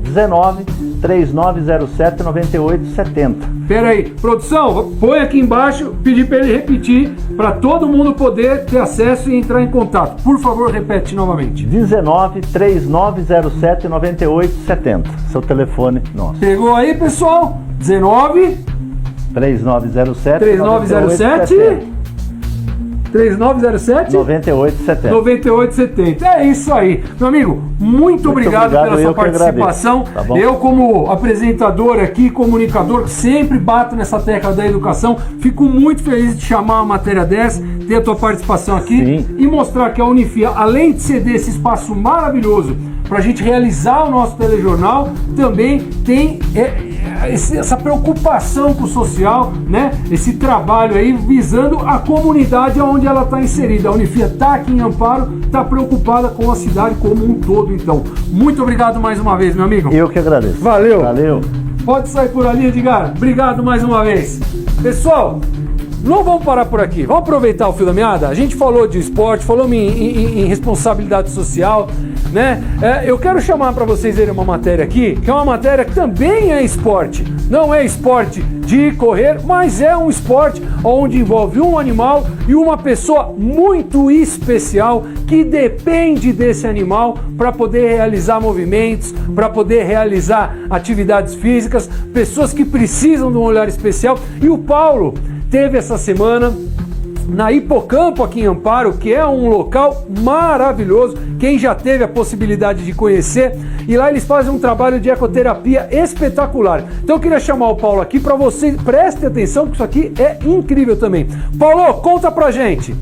19-3907-9870. Pera aí, produção, põe aqui embaixo, pedir para ele repetir, para todo mundo poder ter acesso e entrar em contato. Por favor, repete novamente. 19-3907-9870, seu telefone nosso. Pegou aí, pessoal? 3907 9870. É isso aí. Meu amigo, muito obrigado pela sua participação. Tá bom? Eu, como apresentador aqui, comunicador, que sempre bato nessa tecla da educação, fico muito feliz de chamar uma matéria dessa, ter a tua participação aqui. Sim. E mostrar que a Unifia, além de ceder esse espaço maravilhoso para a gente realizar o nosso telejornal, também tem essa preocupação com o social, né? Esse trabalho aí visando a comunidade onde ela está inserida. A Unifia está aqui em Amparo, está preocupada com a cidade como um todo. Então, muito obrigado mais uma vez, meu amigo. Eu que agradeço. Valeu. Valeu. Pode sair por ali, Edgar. Obrigado mais uma vez. Pessoal, não vamos parar por aqui. Vamos aproveitar o fio da meada? A gente falou de esporte, falamos em responsabilidade social, né? Eu quero chamar para vocês verem uma matéria aqui, que é uma matéria que também é esporte. Não é esporte de correr, mas é um esporte onde envolve um animal e uma pessoa muito especial que depende desse animal para poder realizar movimentos, para poder realizar atividades físicas, pessoas que precisam de um olhar especial. E o Paulo teve essa semana na Hipocampo aqui em Amparo, que é um local maravilhoso, quem já teve a possibilidade de conhecer, e lá eles fazem um trabalho de ecoterapia espetacular. Então eu queria chamar o Paulo aqui para vocês, prestem atenção, que isso aqui é incrível também. Paulo, conta pra gente.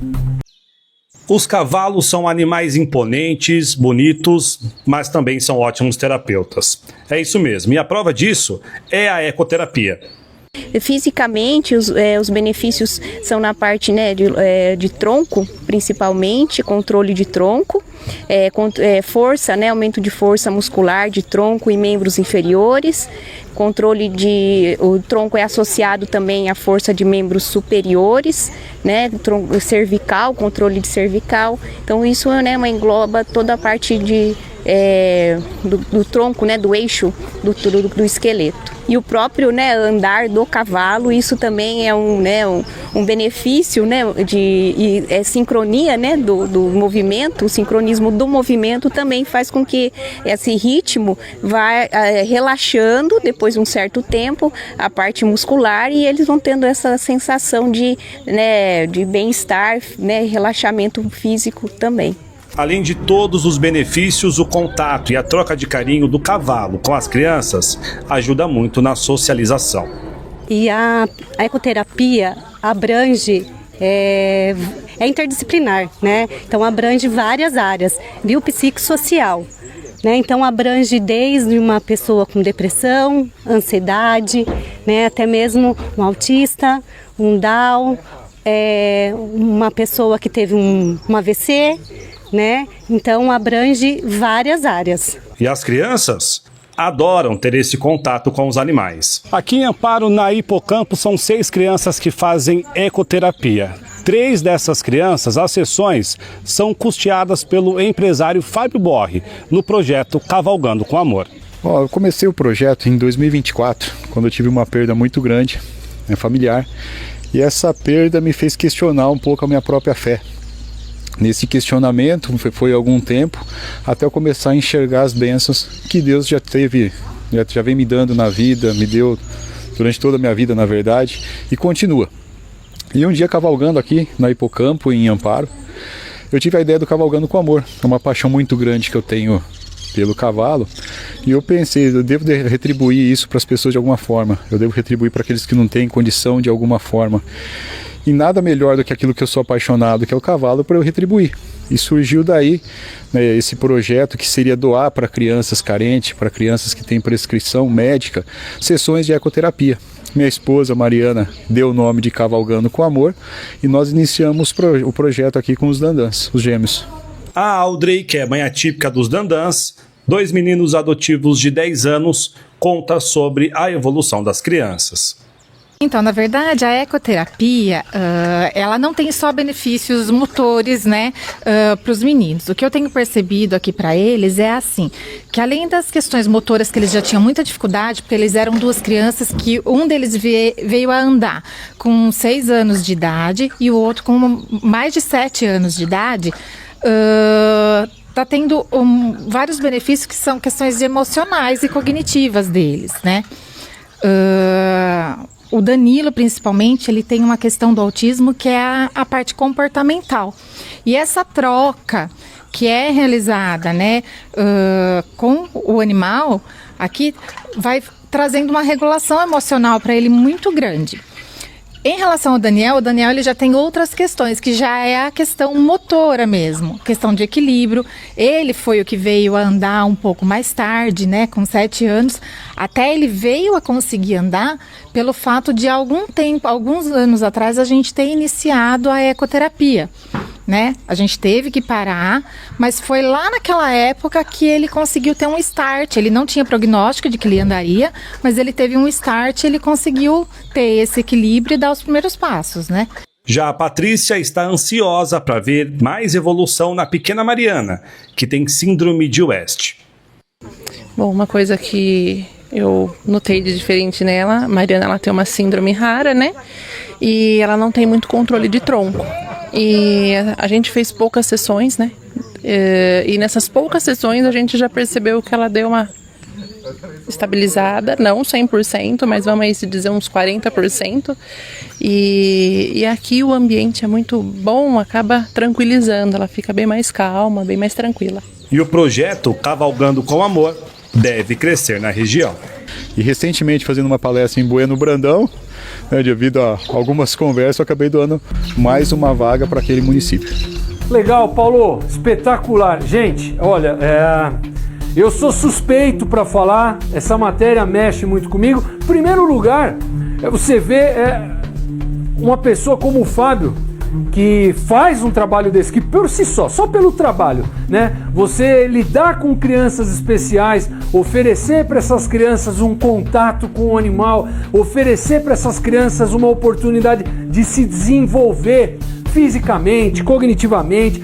Os cavalos são animais imponentes, bonitos, mas também são ótimos terapeutas. É isso mesmo, e a prova disso é a ecoterapia. Fisicamente, os benefícios são na parte, né, de tronco, principalmente, controle de tronco, força, né, aumento de força muscular de tronco e membros inferiores, o tronco é associado também à força de membros superiores, né, cervical, controle de cervical. Então isso, né, engloba toda a parte do tronco, né, do eixo do esqueleto. E o próprio, né, andar do cavalo, isso também é um benefício, né, sincronia, né, do movimento. O sincronismo do movimento também faz com que esse ritmo vá relaxando depois de um certo tempo a parte muscular, e eles vão tendo essa sensação de bem-estar, né, relaxamento físico também. Além de todos os benefícios, o contato e a troca de carinho do cavalo com as crianças ajuda muito na socialização. E a ecoterapia abrange, é interdisciplinar, né? Então abrange várias áreas, biopsicossocial, né? Então abrange desde uma pessoa com depressão, ansiedade, né? Até mesmo um autista, um Down, uma pessoa que teve um AVC, né? Então abrange várias áreas. E as crianças adoram ter esse contato com os animais. Aqui em Amparo, na Hipocampo, são 6 crianças que fazem ecoterapia. 3 dessas crianças, as sessões, são custeadas pelo empresário Fábio Borri, no projeto Cavalgando com Amor. Eu comecei o projeto em 2024, quando eu tive uma perda muito grande, familiar, e essa perda me fez questionar um pouco a minha própria fé. Nesse questionamento foi algum tempo até eu começar a enxergar as bênçãos que Deus já vem me dando na vida, me deu durante toda a minha vida, na verdade, e continua. E um dia, cavalgando aqui na Hipocampo, em Amparo, eu tive a ideia do Cavalgando com Amor. É uma paixão muito grande que eu tenho pelo cavalo, e eu pensei, eu devo retribuir isso para as pessoas de alguma forma, eu devo retribuir para aqueles que não têm condição de alguma forma, e nada melhor do que aquilo que eu sou apaixonado, que é o cavalo, para eu retribuir. E surgiu daí, né, esse projeto que seria doar para crianças carentes, para crianças que têm prescrição médica, sessões de ecoterapia. Minha esposa Mariana deu o nome de Cavalgando com Amor, e nós iniciamos o projeto aqui com os Dandans, os gêmeos. A Audrey, que é mãe atípica dos Dandans, 2 meninos adotivos de 10 anos, conta sobre a evolução das crianças. Então, na verdade, a ecoterapia, ela não tem só benefícios motores, né, para os meninos. O que eu tenho percebido aqui para eles é assim, que além das questões motoras que eles já tinham muita dificuldade, porque eles eram 2 crianças que um deles veio a andar com 6 anos de idade e o outro com mais de 7 anos de idade, está tendo vários benefícios que são questões emocionais e cognitivas deles, né? O Danilo, principalmente, ele tem uma questão do autismo que é a parte comportamental. E essa troca que é realizada, né, com o animal, aqui vai trazendo uma regulação emocional para ele muito grande. Em relação ao Daniel, ele já tem outras questões, que já é a questão motora mesmo, questão de equilíbrio. Ele foi o que veio a andar um pouco mais tarde, né, com 7 anos. Até ele veio a conseguir andar pelo fato de alguns anos atrás, a gente ter iniciado a ecoterapia, né? A gente teve que parar, mas foi lá naquela época que ele conseguiu ter um start. Ele não tinha prognóstico de que ele andaria, mas ele teve um start, ele conseguiu ter esse equilíbrio e dar os primeiros passos, né? Já a Patrícia está ansiosa para ver mais evolução na pequena Mariana, que tem síndrome de West. Bom, uma coisa que eu notei de diferente nela, a Mariana, ela tem uma síndrome rara, né? E ela não tem muito controle de tronco. E a gente fez poucas sessões, né? E nessas poucas sessões a gente já percebeu que ela deu uma estabilizada, não 100%, mas vamos aí se dizer uns 40%. E aqui o ambiente é muito bom, acaba tranquilizando, ela fica bem mais calma, bem mais tranquila. E o projeto Cavalgando com Amor deve crescer na região. E recentemente, fazendo uma palestra em Bueno Brandão, né, devido a algumas conversas, eu acabei doando mais uma vaga para aquele município. Legal, Paulo, espetacular. Gente, olha, eu sou suspeito para falar, essa matéria mexe muito comigo. Em primeiro lugar, você vê uma pessoa como o Fábio, que faz um trabalho desse, que por si só pelo trabalho, né? Você lidar com crianças especiais, oferecer para essas crianças um contato com o animal, oferecer para essas crianças uma oportunidade de se desenvolver fisicamente, cognitivamente.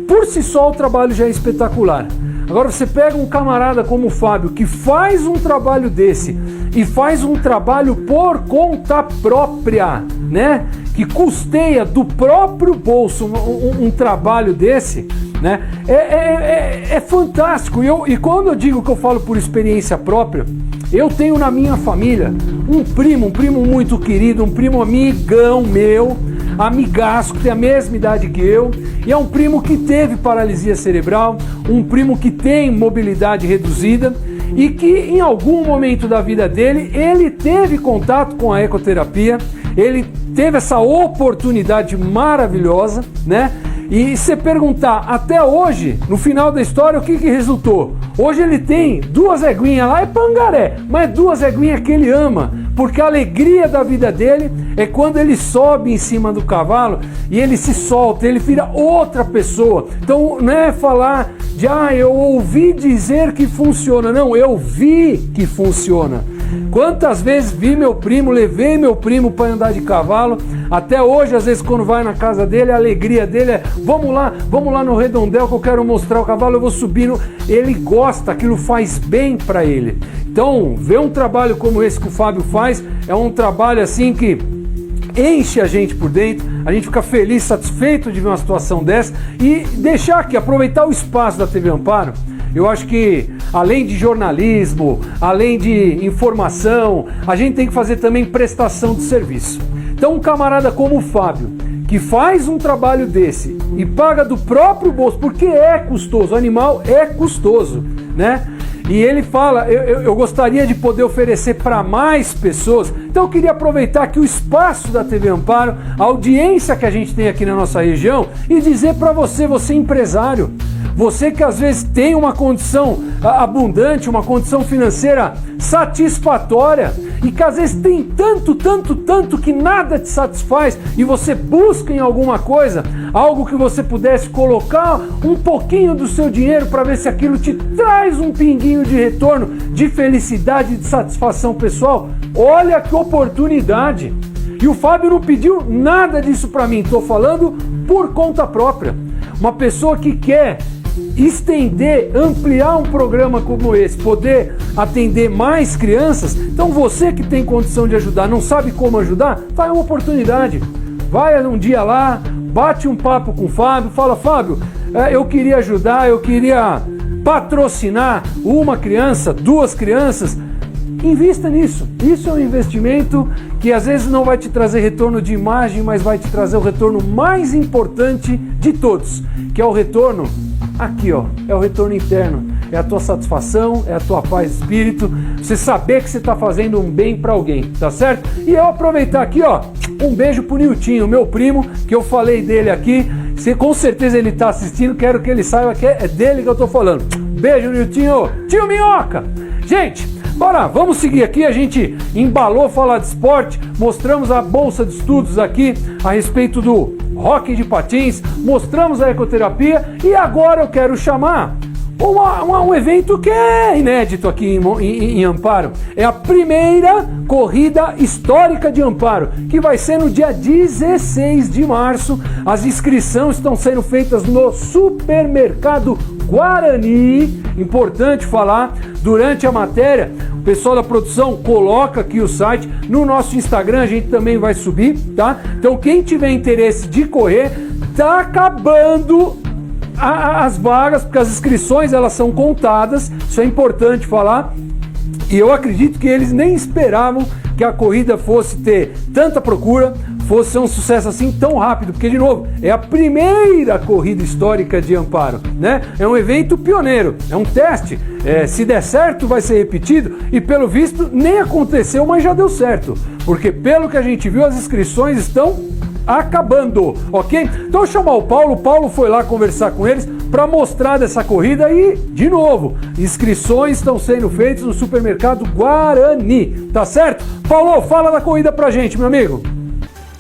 Por si só o trabalho já é espetacular. Agora você pega um camarada como o Fábio, que faz um trabalho desse e faz um trabalho por conta própria, né? Que custeia do próprio bolso um trabalho desse, né? É fantástico. E quando eu digo que eu falo por experiência própria, eu tenho na minha família um primo muito querido, um primo amigão meu, amigaço, que tem a mesma idade que eu, e é um primo que teve paralisia cerebral, um primo que tem mobilidade reduzida e que em algum momento da vida dele, ele teve contato com a ecoterapia, ele teve essa oportunidade maravilhosa, né? E se perguntar até hoje, no final da história, o que resultou? Hoje ele tem 2 eguinhas lá, é pangaré, mas 2 eguinhas que ele ama, porque a alegria da vida dele é quando ele sobe em cima do cavalo e ele se solta, ele vira outra pessoa. Então não é falar de, eu ouvi dizer que funciona, não, eu vi que funciona. Quantas vezes vi meu primo, levei meu primo para andar de cavalo, até hoje, às vezes, quando vai na casa dele, a alegria dele é, vamos lá no redondel que eu quero mostrar o cavalo, eu vou subir. Ele gosta, aquilo faz bem para ele. Então, ver um trabalho como esse que o Fábio faz, é um trabalho assim que enche a gente por dentro, a gente fica feliz, satisfeito de ver uma situação dessa e deixar aqui, aproveitar o espaço da TV Amparo. Eu acho que, além de jornalismo, além de informação, a gente tem que fazer também prestação de serviço. Então, um camarada como o Fábio, que faz um trabalho desse e paga do próprio bolso, porque é custoso, o animal é custoso, né? E ele fala, eu gostaria de poder oferecer para mais pessoas, então eu queria aproveitar aqui o espaço da TV Amparo, a audiência que a gente tem aqui na nossa região e dizer para você empresário, você que às vezes tem uma condição abundante, uma condição financeira satisfatória e que às vezes tem tanto que nada te satisfaz e você busca em alguma coisa, algo que você pudesse colocar um pouquinho do seu dinheiro para ver se aquilo te traz um pinguinho de retorno, de felicidade, de satisfação pessoal. Olha que oportunidade! E o Fábio não pediu nada disso para mim, estou falando por conta própria. Uma pessoa que quer estender, ampliar um programa como esse, poder atender mais crianças. Então você que tem condição de ajudar, não sabe como ajudar, tá, é uma oportunidade. Vai um dia lá, bate um papo com o Fábio, fala, Fábio, eu queria ajudar, eu queria patrocinar uma criança, 2 crianças. Invista nisso. Isso é um investimento que às vezes não vai te trazer retorno de imagem, mas vai te trazer o retorno mais importante de todos, que é o retorno aqui, ó, é o retorno interno, é a tua satisfação, é a tua paz de espírito, você saber que você está fazendo um bem para alguém, tá certo? E eu aproveitar aqui, ó, um beijo pro Niltinho, meu primo, que eu falei dele aqui, com certeza ele está assistindo, quero que ele saiba que é dele que eu tô falando. Beijo, Niltinho, tio Minhoca! Gente, bora, vamos seguir aqui, a gente embalou falar de esporte, mostramos a bolsa de estudos aqui a respeito do hóquei de patins, mostramos a ecoterapia e agora eu quero chamar um evento que é inédito aqui em Amparo. É a primeira corrida histórica de Amparo, que vai ser no dia 16 de março. As inscrições estão sendo feitas no Supermercado Guarani. Importante falar, durante a matéria, o pessoal da produção coloca aqui o site. No nosso Instagram a gente também vai subir, tá? Então quem tiver interesse de correr, tá acabando as vagas, porque as inscrições elas são contadas, isso é importante falar, e eu acredito que eles nem esperavam que a corrida fosse ter tanta procura, fosse ser um sucesso assim tão rápido, porque de novo, é a primeira corrida histórica de Amparo, né? É um evento pioneiro, é um teste, se der certo vai ser repetido, e pelo visto nem aconteceu, mas já deu certo, porque pelo que a gente viu as inscrições estão acabando, ok? Então chamar o Paulo foi lá conversar com eles para mostrar dessa corrida e, de novo, inscrições estão sendo feitas no Supermercado Guarani, tá certo? Paulo, fala da corrida pra gente, meu amigo.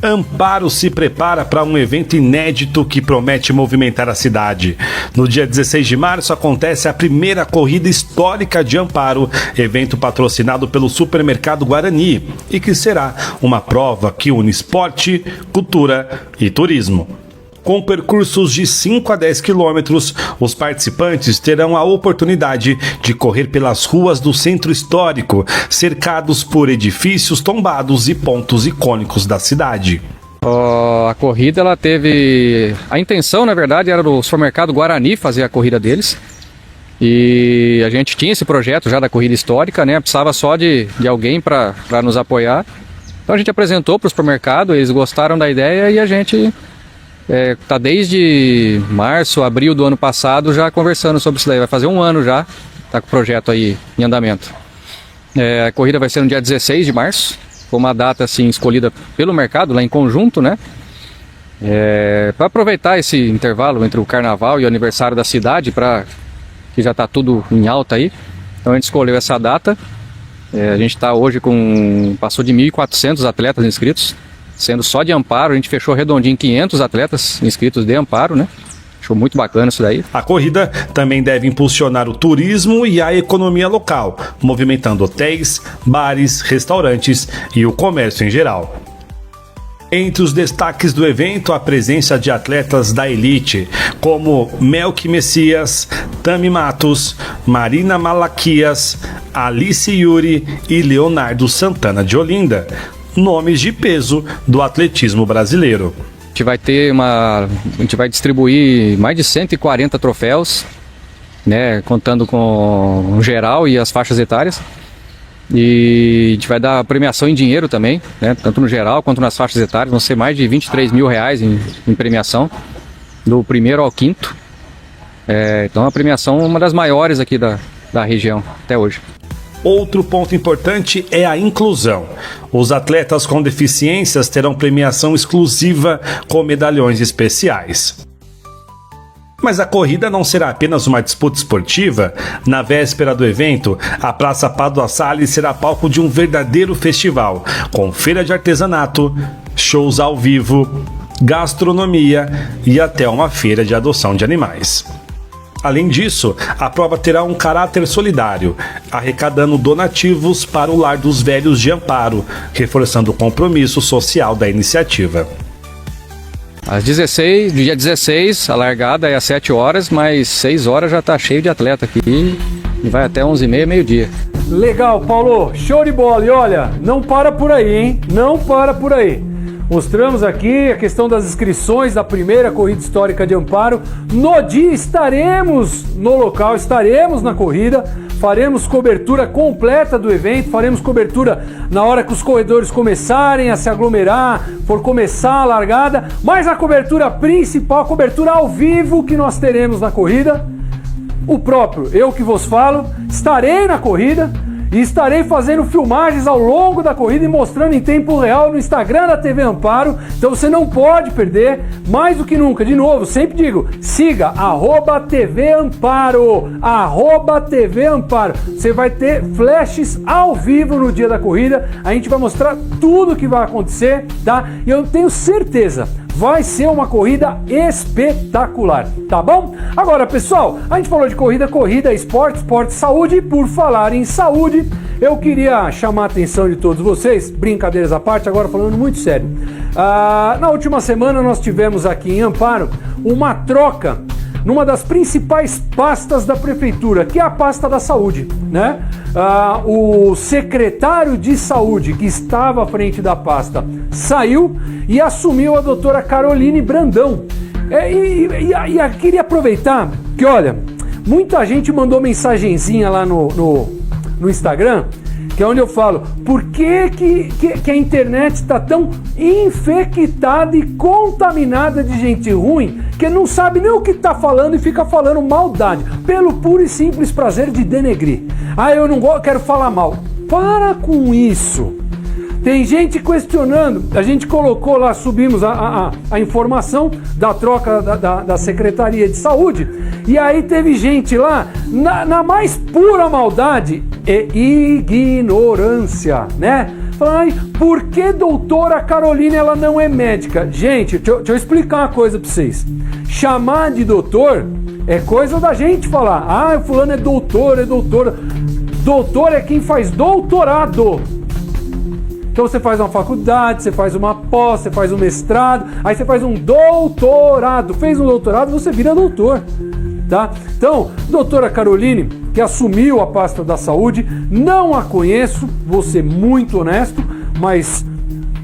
Amparo se prepara para um evento inédito que promete movimentar a cidade. No dia 16 de março acontece a primeira corrida histórica de Amparo, evento patrocinado pelo Supermercado Guarani, e que será uma prova que une esporte, cultura e turismo. Com percursos de 5 a 10 quilômetros, os participantes terão a oportunidade de correr pelas ruas do centro histórico, cercados por edifícios tombados e pontos icônicos da cidade. A corrida ela teve... A intenção, na verdade, era do Supermercado Guarani fazer a corrida deles. E a gente tinha esse projeto já da corrida histórica, né? Precisava só de alguém para nos apoiar. Então a gente apresentou para o supermercado, eles gostaram da ideia e a gente... tá desde março, abril do ano passado já conversando sobre isso daí, vai fazer um ano já, tá com o projeto aí em andamento. A corrida vai ser no dia 16 de março, foi uma data assim escolhida pelo mercado, lá em conjunto, né? Para aproveitar esse intervalo entre o carnaval e o aniversário da cidade, que já tá tudo em alta aí, então a gente escolheu essa data. A gente tá hoje passou de 1.400 atletas inscritos, sendo só de Amparo, a gente fechou redondinho 500 atletas inscritos de Amparo, né? Acho muito bacana isso daí. A corrida também deve impulsionar o turismo e a economia local, movimentando hotéis, bares, restaurantes e o comércio em geral. Entre os destaques do evento, a presença de atletas da elite, como Melk Messias, Tami Matos, Marina Malaquias, Alice Yuri e Leonardo Santana de Olinda, nomes de peso do atletismo brasileiro. A gente vai distribuir mais de 140 troféus, né, contando com o geral e as faixas etárias. E a gente vai dar premiação em dinheiro também, né, tanto no geral quanto nas faixas etárias. Vão ser mais de R$23 mil em premiação, do primeiro ao quinto. Então a premiação é uma das maiores aqui da região até hoje. Outro ponto importante é a inclusão. Os atletas com deficiências terão premiação exclusiva com medalhões especiais. Mas a corrida não será apenas uma disputa esportiva. Na véspera do evento, a Praça Pádua Salles será palco de um verdadeiro festival, com feira de artesanato, shows ao vivo, gastronomia e até uma feira de adoção de animais. Além disso, a prova terá um caráter solidário, arrecadando donativos para o Lar dos Velhos de Amparo, reforçando o compromisso social da iniciativa. Dia 16, a largada é às 7 horas, mas 6 horas já está cheio de atleta aqui e vai até 11h30, meio-dia. Legal, Paulo, show de bola. E olha, não para por aí, hein? Não para por aí. Mostramos aqui a questão das inscrições da primeira corrida histórica de Amparo. No dia estaremos no local, estaremos na corrida, faremos cobertura completa do evento, faremos cobertura na hora que os corredores começarem a se aglomerar, for começar a largada, mas a cobertura principal, a cobertura ao vivo que nós teremos na corrida, o próprio eu que vos falo, estarei na corrida, e estarei fazendo filmagens ao longo da corrida e mostrando em tempo real no Instagram da TV Amparo. Então você não pode perder, mais do que nunca. De novo, sempre digo, siga @TV Amparo, @TV Amparo. Você vai ter flashes ao vivo no dia da corrida. A gente vai mostrar tudo o que vai acontecer, tá? E eu tenho certeza, vai ser uma corrida espetacular, tá bom? Agora, pessoal, a gente falou de corrida, esporte, saúde. E por falar em saúde, eu queria chamar a atenção de todos vocês, brincadeiras à parte, agora falando muito sério. Na última semana nós tivemos aqui em Amparo uma troca numa das principais pastas da prefeitura, que é a pasta da saúde, né? O secretário de saúde que estava à frente da pasta saiu e assumiu a doutora Caroline Brandão. E queria aproveitar que, olha, muita gente mandou mensagenzinha lá no Instagram, que é onde eu falo, por que a internet está tão infectada e contaminada de gente ruim, que não sabe nem o que está falando e fica falando maldade, pelo puro e simples prazer de denegrir. Eu não quero falar mal. Para com isso. Tem gente questionando, a gente colocou lá, subimos a informação da troca da Secretaria de Saúde, e aí teve gente lá, na mais pura maldade e ignorância, né? Falando, por que doutora Caroline ela não é médica? Gente, deixa eu explicar uma coisa pra vocês. Chamar de doutor é coisa da gente falar, o fulano é doutora. Doutor é quem faz doutorado. Então você faz uma faculdade, você faz uma pós, você faz um mestrado, aí você faz um doutorado. Fez um doutorado, você vira doutor, tá? Então, doutora Caroline, que assumiu a pasta da saúde, não a conheço, vou ser muito honesto, mas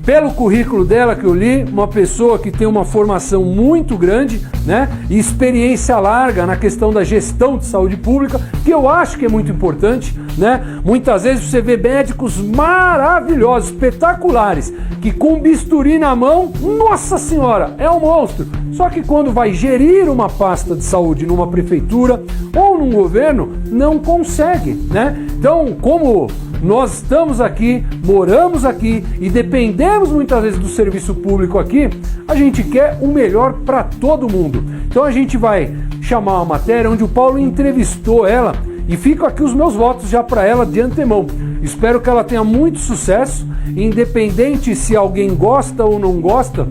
pelo currículo dela que eu li, uma pessoa que tem uma formação muito grande, né, e experiência larga na questão da gestão de saúde pública, que eu acho que é muito importante, né? Muitas vezes você vê médicos maravilhosos, espetaculares, que com bisturi na mão, nossa senhora, é um monstro. Só que quando vai gerir uma pasta de saúde numa prefeitura ou num governo, não consegue, né? Então, como nós estamos aqui, moramos aqui e dependemos muitas vezes do serviço público aqui, a gente quer o melhor para todo mundo. Então a gente vai chamar uma matéria onde o Paulo entrevistou ela e fico aqui os meus votos já para ela de antemão. Espero que ela tenha muito sucesso, independente se alguém gosta ou não gosta.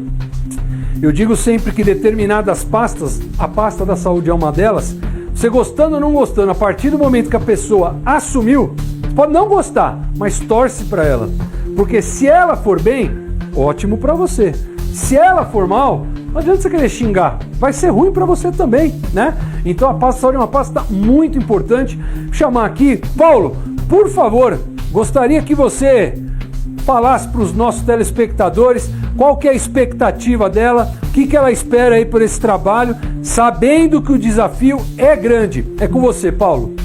Eu digo sempre que determinadas pastas, a pasta da saúde é uma delas, você gostando ou não gostando, a partir do momento que a pessoa assumiu, você pode não gostar, mas torce para ela. Porque se ela for bem, ótimo para você. Se ela for mal, não adianta você querer xingar, vai ser ruim para você também, né? Então a pasta saúde é uma pasta muito importante. Vou chamar aqui, Paulo, por favor, gostaria que você falasse para os nossos telespectadores qual que é a expectativa dela, o que ela espera aí por esse trabalho, sabendo que o desafio é grande. É com você, Paulo.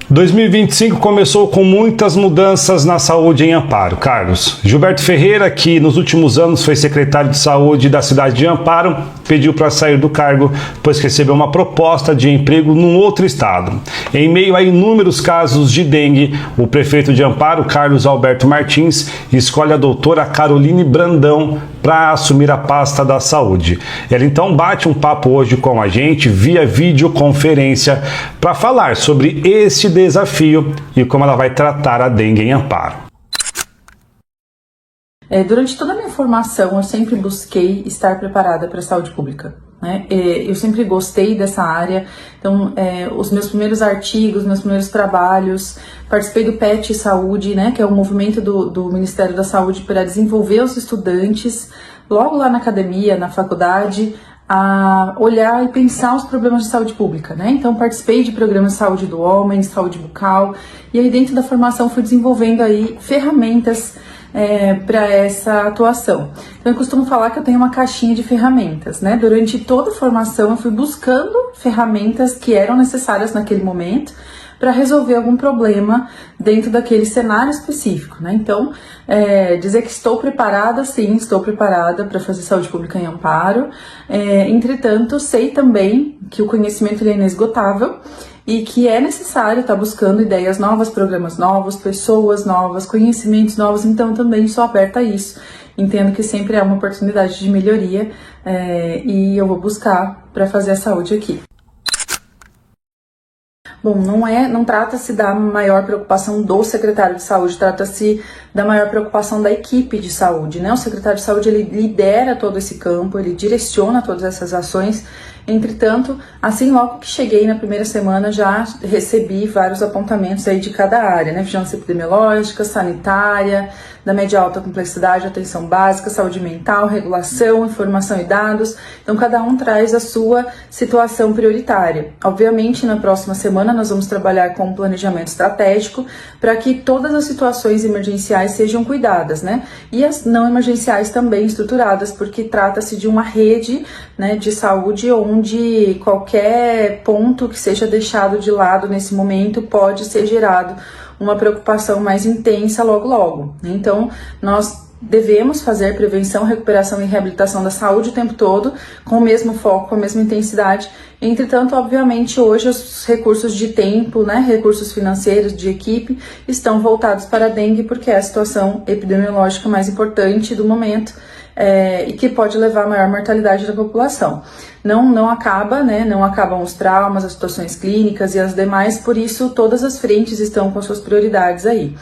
2025 começou com muitas mudanças na saúde em Amparo. Carlos, Gilberto Ferreira, que nos últimos anos foi secretário de saúde da cidade de Amparo, pediu para sair do cargo, pois recebeu uma proposta de emprego num outro estado. Em meio a inúmeros casos de dengue, o prefeito de Amparo, Carlos Alberto Martins, escolhe a doutora Caroline Brandão para assumir a pasta da saúde. Ela então bate um papo hoje com a gente via videoconferência para falar sobre esse desafio e como ela vai tratar a dengue em Amparo. Durante toda a minha formação, eu sempre busquei estar preparada para a saúde pública, né? Eu sempre gostei dessa área, então os meus primeiros artigos, meus primeiros trabalhos, participei do PET Saúde, né, que é o movimento do Ministério da Saúde para desenvolver os estudantes, logo lá na academia, na faculdade, a olhar e pensar os problemas de saúde pública, né? Então participei de programas de saúde do homem, saúde bucal, e aí dentro da formação fui desenvolvendo aí ferramentas para essa atuação. Então eu costumo falar que eu tenho uma caixinha de ferramentas, né? Durante toda a formação eu fui buscando ferramentas que eram necessárias naquele momento para resolver algum problema dentro daquele cenário específico, né? Então, dizer que estou preparada, sim, estou preparada para fazer saúde pública em Amparo. Entretanto, sei também que o conhecimento ele é inesgotável e que é necessário estar buscando ideias novas, programas novos, pessoas novas, conhecimentos novos, então também sou aberta a isso. Entendo que sempre é uma oportunidade de melhoria e eu vou buscar para fazer a saúde aqui. Bom, não trata-se da maior preocupação do secretário de saúde, trata-se da maior preocupação da equipe de saúde, né? O secretário de saúde, ele lidera todo esse campo, ele direciona todas essas ações. Entretanto, assim logo que cheguei na primeira semana, já recebi vários apontamentos aí de cada área, né? Vigilância epidemiológica, sanitária, da média alta complexidade, atenção básica, saúde mental, regulação, informação e dados. Então, cada um traz a sua situação prioritária. Obviamente, na próxima semana, nós vamos trabalhar com um planejamento estratégico para que todas as situações emergenciais sejam cuidadas, né? E as não emergenciais também estruturadas, porque trata-se de uma rede, né, de saúde onde qualquer ponto que seja deixado de lado nesse momento pode ser gerado uma preocupação mais intensa logo. Então, nós devemos fazer prevenção, recuperação e reabilitação da saúde o tempo todo, com o mesmo foco, com a mesma intensidade. Entretanto, obviamente, hoje os recursos de tempo, né, recursos financeiros, de equipe, estão voltados para a dengue, porque é a situação epidemiológica mais importante do momento e que pode levar a maior mortalidade da população. Não acaba, né? Não acabam os traumas, as situações clínicas e as demais, por isso todas as frentes estão com suas prioridades aí.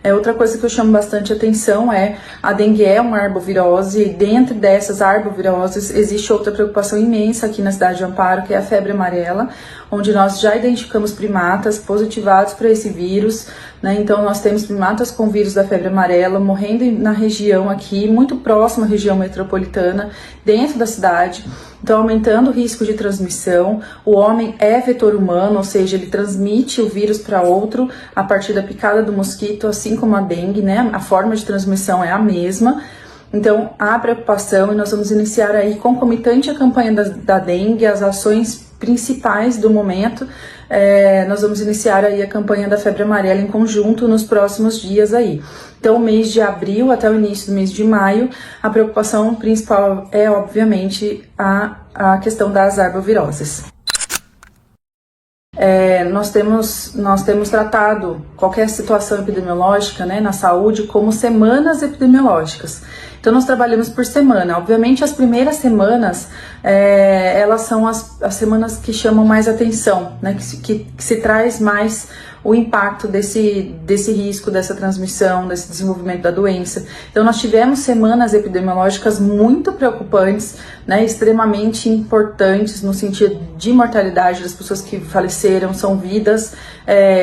Outra coisa que eu chamo bastante atenção é a dengue é uma arbovirose, e dentro dessas arboviroses existe outra preocupação imensa aqui na cidade de Amparo, que é a febre amarela, onde nós já identificamos primatas positivados para esse vírus, né? Então nós temos primatas com vírus da febre amarela morrendo na região aqui, muito próxima à região metropolitana, dentro da cidade. Então, aumentando o risco de transmissão. O homem é vetor humano, ou seja, ele transmite o vírus para outro a partir da picada do mosquito, assim como a dengue, né? A forma de transmissão é a mesma. Então, há preocupação e nós vamos iniciar aí, concomitante à campanha da dengue, as ações principais do momento. Nós vamos iniciar aí a campanha da febre amarela em conjunto nos próximos dias aí. Então, o mês de abril até o início do mês de maio, a preocupação principal é, obviamente, a questão das arboviroses. Nós temos tratado qualquer situação epidemiológica, né, na saúde como semanas epidemiológicas. Então, nós trabalhamos por semana. Obviamente, as primeiras semanas, elas são as semanas que chamam mais atenção, né, que se traz mais o impacto desse risco, dessa transmissão, desse desenvolvimento da doença. Então nós tivemos semanas epidemiológicas muito preocupantes, né, extremamente importantes no sentido de mortalidade das pessoas que faleceram, são vidas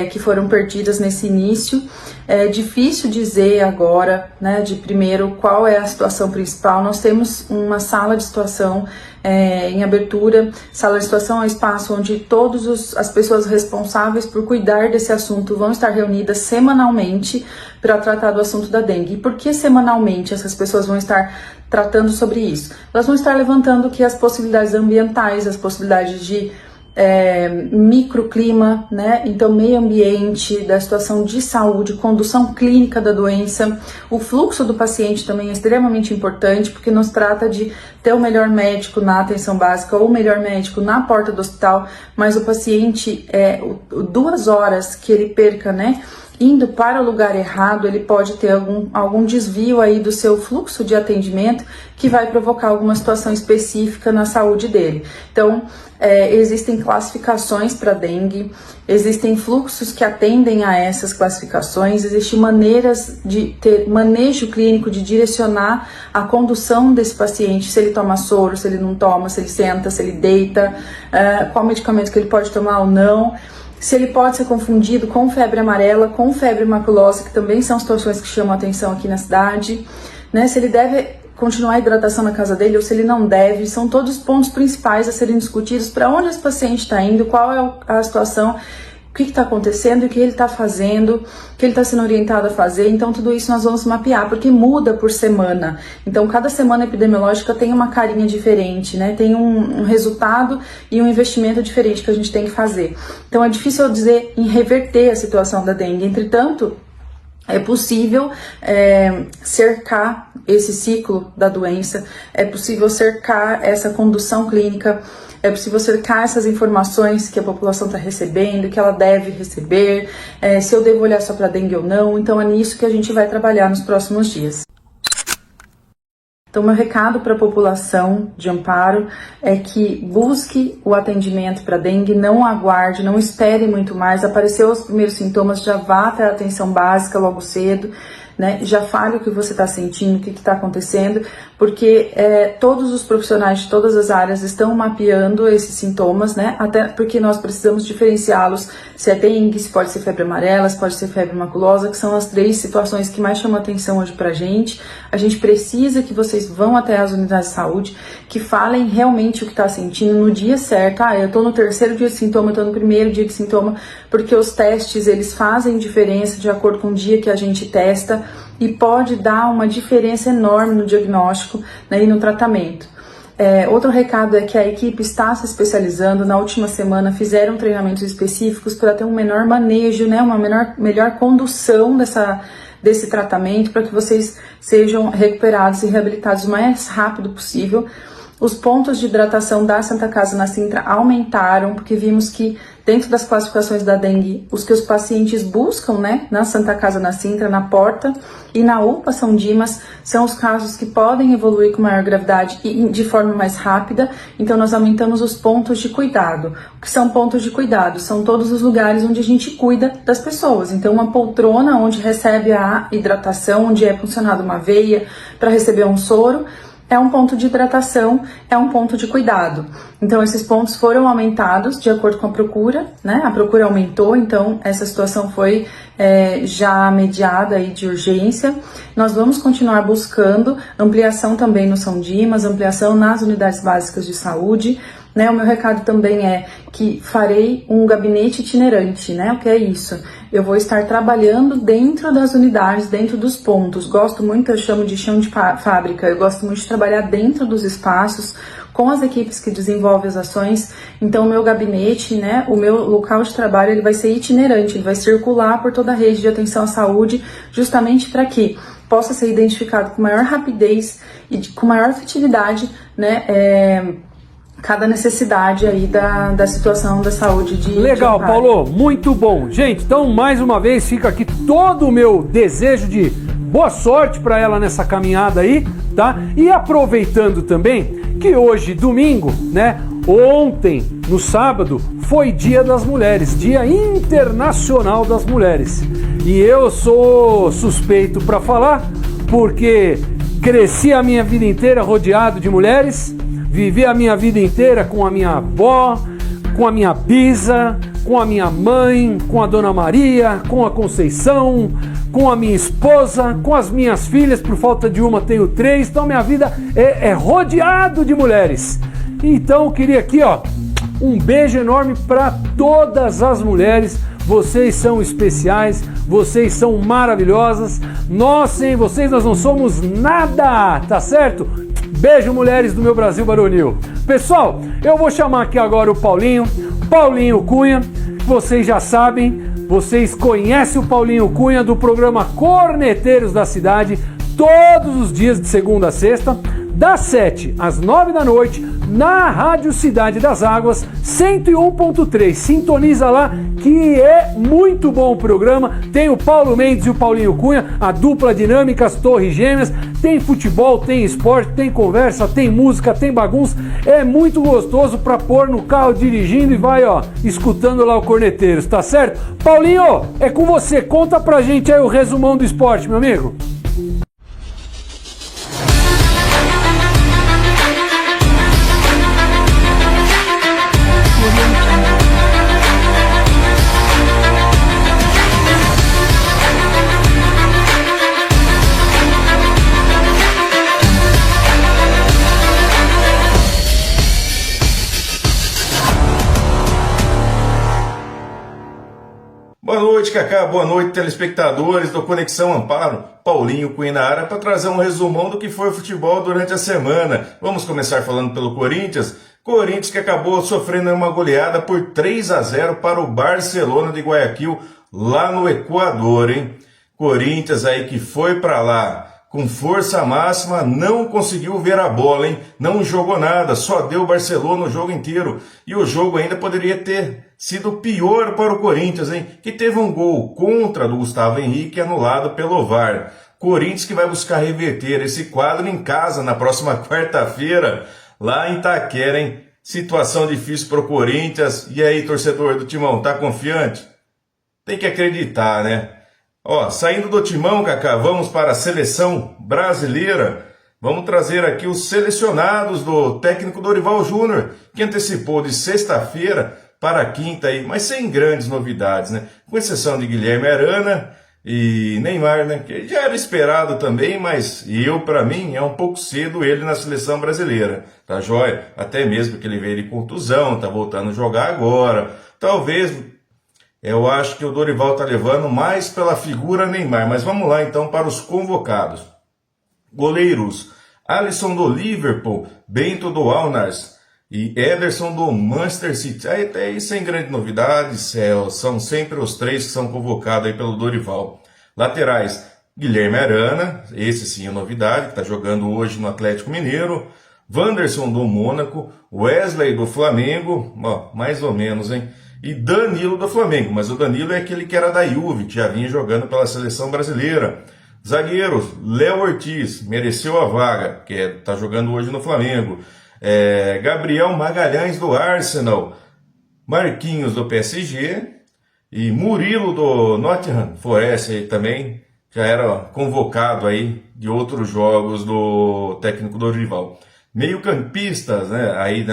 que foram perdidas nesse início. É difícil dizer agora, né, de primeiro, qual é a situação principal. Nós temos uma sala de situação em abertura. Sala de situação é um espaço onde todas as pessoas responsáveis por cuidar desse assunto vão estar reunidas semanalmente para tratar do assunto da dengue. E por que semanalmente essas pessoas vão estar tratando sobre isso? Elas vão estar levantando que as possibilidades ambientais, as possibilidades de microclima, né? Então meio ambiente, da situação de saúde, condução clínica da doença, o fluxo do paciente também é extremamente importante, porque nos trata de ter o melhor médico na atenção básica ou o melhor médico na porta do hospital, mas o paciente, 2 horas que ele perca, né, indo para o lugar errado, ele pode ter algum desvio aí do seu fluxo de atendimento que vai provocar alguma situação específica na saúde dele. Então, existem classificações para dengue, existem fluxos que atendem a essas classificações, existem maneiras de ter manejo clínico, de direcionar a condução desse paciente, se ele toma soro, se ele não toma, se ele senta, se ele deita, qual medicamento que ele pode tomar ou não. Se ele pode ser confundido com febre amarela, com febre maculosa, que também são situações que chamam a atenção aqui na cidade, né? Se ele deve continuar a hidratação na casa dele ou se ele não deve, são todos os pontos principais a serem discutidos, para onde esse paciente está indo, qual é a situação, o que está acontecendo, o que ele está fazendo, o que ele está sendo orientado a fazer. Então tudo isso nós vamos mapear, porque muda por semana. Então cada semana epidemiológica tem uma carinha diferente, né? Tem um resultado e um investimento diferente que a gente tem que fazer. Então é difícil eu dizer em reverter a situação da dengue. Entretanto, é possível cercar esse ciclo da doença, é possível cercar essa condução clínica, é possível cercar essas informações que a população está recebendo, que ela deve receber, se eu devo olhar só para dengue ou não. Então é nisso que a gente vai trabalhar nos próximos dias. Então, meu recado para a população de Amparo é que busque o atendimento para dengue, não aguarde, não espere muito mais. Apareceu os primeiros sintomas, já vá até a atenção básica logo cedo, né? Já fale o que você está sentindo, o que está acontecendo, porque todos os profissionais de todas as áreas estão mapeando esses sintomas, né? Até porque nós precisamos diferenciá-los, se é dengue, se pode ser febre amarela, se pode ser febre maculosa, que são as 3 situações que mais chamam atenção hoje pra gente. A gente precisa que vocês vão até as unidades de saúde, que falem realmente o que está sentindo no dia certo. Eu tô no 3º dia de sintoma, eu tô no 1º dia de sintoma, porque os testes, eles fazem diferença de acordo com o dia que a gente testa, e pode dar uma diferença enorme no diagnóstico, né, e no tratamento. Outro recado é que a equipe está se especializando. Na última semana fizeram treinamentos específicos para ter um menor manejo, né, uma melhor condução desse tratamento, para que vocês sejam recuperados e reabilitados o mais rápido possível. Os pontos de hidratação da Santa Casa na Sintra aumentaram, porque vimos que dentro das classificações da dengue, os que os pacientes buscam, né, na Santa Casa na Sintra, na porta, e na UPA São Dimas, são os casos que podem evoluir com maior gravidade e de forma mais rápida. Então nós aumentamos os pontos de cuidado. O que são pontos de cuidado? São todos os lugares onde a gente cuida das pessoas. Então uma poltrona onde recebe a hidratação, onde é funcionada uma veia para receber um soro, é um ponto de hidratação, é um ponto de cuidado. Então esses pontos foram aumentados de acordo com a procura, né? A procura aumentou, então essa situação foi já mediada aí de urgência. Nós vamos continuar buscando ampliação também no São Dimas, ampliação nas unidades básicas de saúde, né? O meu recado também é que farei um gabinete itinerante, né? O que é isso? Eu vou estar trabalhando dentro das unidades, dentro dos pontos. Gosto muito, eu chamo de chão de fábrica, eu gosto muito de trabalhar dentro dos espaços, com as equipes que desenvolvem as ações. Então, o meu gabinete, né, o meu local de trabalho, ele vai ser itinerante, ele vai circular por toda a rede de atenção à saúde, justamente para que possa ser identificado com maior rapidez e com maior efetividade, né, cada necessidade aí da situação da saúde de Legal, Paulo, muito bom. Gente, então mais uma vez fica aqui todo o meu desejo de boa sorte para ela nessa caminhada aí, tá? E aproveitando também que hoje, domingo, né, ontem no sábado foi Dia das Mulheres, Dia Internacional das Mulheres. E eu sou suspeito para falar porque cresci a minha vida inteira rodeado de mulheres, vivi a minha vida inteira com a minha avó, com a minha bisa, com a minha mãe, com a Dona Maria, com a Conceição, com a minha esposa, com as minhas filhas, por falta de uma tenho 3, então minha vida é rodeado de mulheres. Então eu queria aqui, um beijo enorme para todas as mulheres. Vocês são especiais, vocês são maravilhosas. Nós sem vocês nós não somos nada, tá certo? Beijo, mulheres do meu Brasil varonil. Pessoal, eu vou chamar aqui agora o Paulinho Cunha. Vocês já sabem, vocês conhecem o Paulinho Cunha do programa Corneteiros da Cidade, todos os dias de segunda a sexta, das 7 às 9 da noite, na Rádio Cidade das Águas, 101.3. Sintoniza lá, que é muito bom o programa. Tem o Paulo Mendes e o Paulinho Cunha, a dupla dinâmica, as Torres Gêmeas. Tem futebol, tem esporte, tem conversa, tem música, tem bagunça. É muito gostoso para pôr no carro dirigindo e vai, escutando lá o Corneteiros, tá certo? Paulinho, é com você. Conta pra gente aí o resumão do esporte, meu amigo. Boa noite, Cacá. Boa noite, telespectadores do Conexão Amparo. Paulinho Cunha na área para trazer um resumão do que foi o futebol durante a semana. Vamos começar falando pelo Corinthians. Corinthians que acabou sofrendo uma goleada por 3-0 para o Barcelona de Guayaquil, lá no Equador, hein? Corinthians aí que foi para lá com força máxima, não conseguiu ver a bola, hein? Não jogou nada, só deu Barcelona o jogo inteiro. E o jogo ainda poderia ter sido pior para o Corinthians, hein? Que teve um gol contra do Gustavo Henrique anulado pelo VAR. Corinthians que vai buscar reverter esse quadro em casa na próxima quarta-feira, lá em Itaquera, hein? Situação difícil para o Corinthians. E aí, torcedor do Timão, tá confiante? Tem que acreditar, né? Saindo do Timão, Cacá, vamos para a seleção brasileira. Vamos trazer aqui os selecionados do técnico Dorival Júnior, que antecipou de sexta-feira para quinta, aí, mas sem grandes novidades, né? Com exceção de Guilherme Arana e Neymar, né? Que já era esperado também, mas para mim, é um pouco cedo ele na seleção brasileira. Tá joia? Até mesmo que ele veio de contusão, tá voltando a jogar agora. Talvez... eu acho que o Dorival está levando mais pela figura Neymar. Mas vamos lá então para os convocados. Goleiros: Alisson do Liverpool, Bento do Al-Nassr e Ederson do Manchester City. Aí sem grandes novidades, são sempre os 3 que são convocados aí pelo Dorival. Laterais: Guilherme Arana, esse sim é novidade, que está jogando hoje no Atlético Mineiro. Wanderson do Mônaco, Wesley do Flamengo, mais ou menos, hein? E Danilo do Flamengo, mas o Danilo é aquele que era da Juve, que já vinha jogando pela seleção brasileira. Zagueiros: Léo Ortiz, mereceu a vaga, que está jogando hoje no Flamengo. Gabriel Magalhães do Arsenal, Marquinhos do PSG e Murilo do Nottingham Forest aí também, já era convocado aí de outros jogos do técnico Dorival. Meio-campistas, né? Aí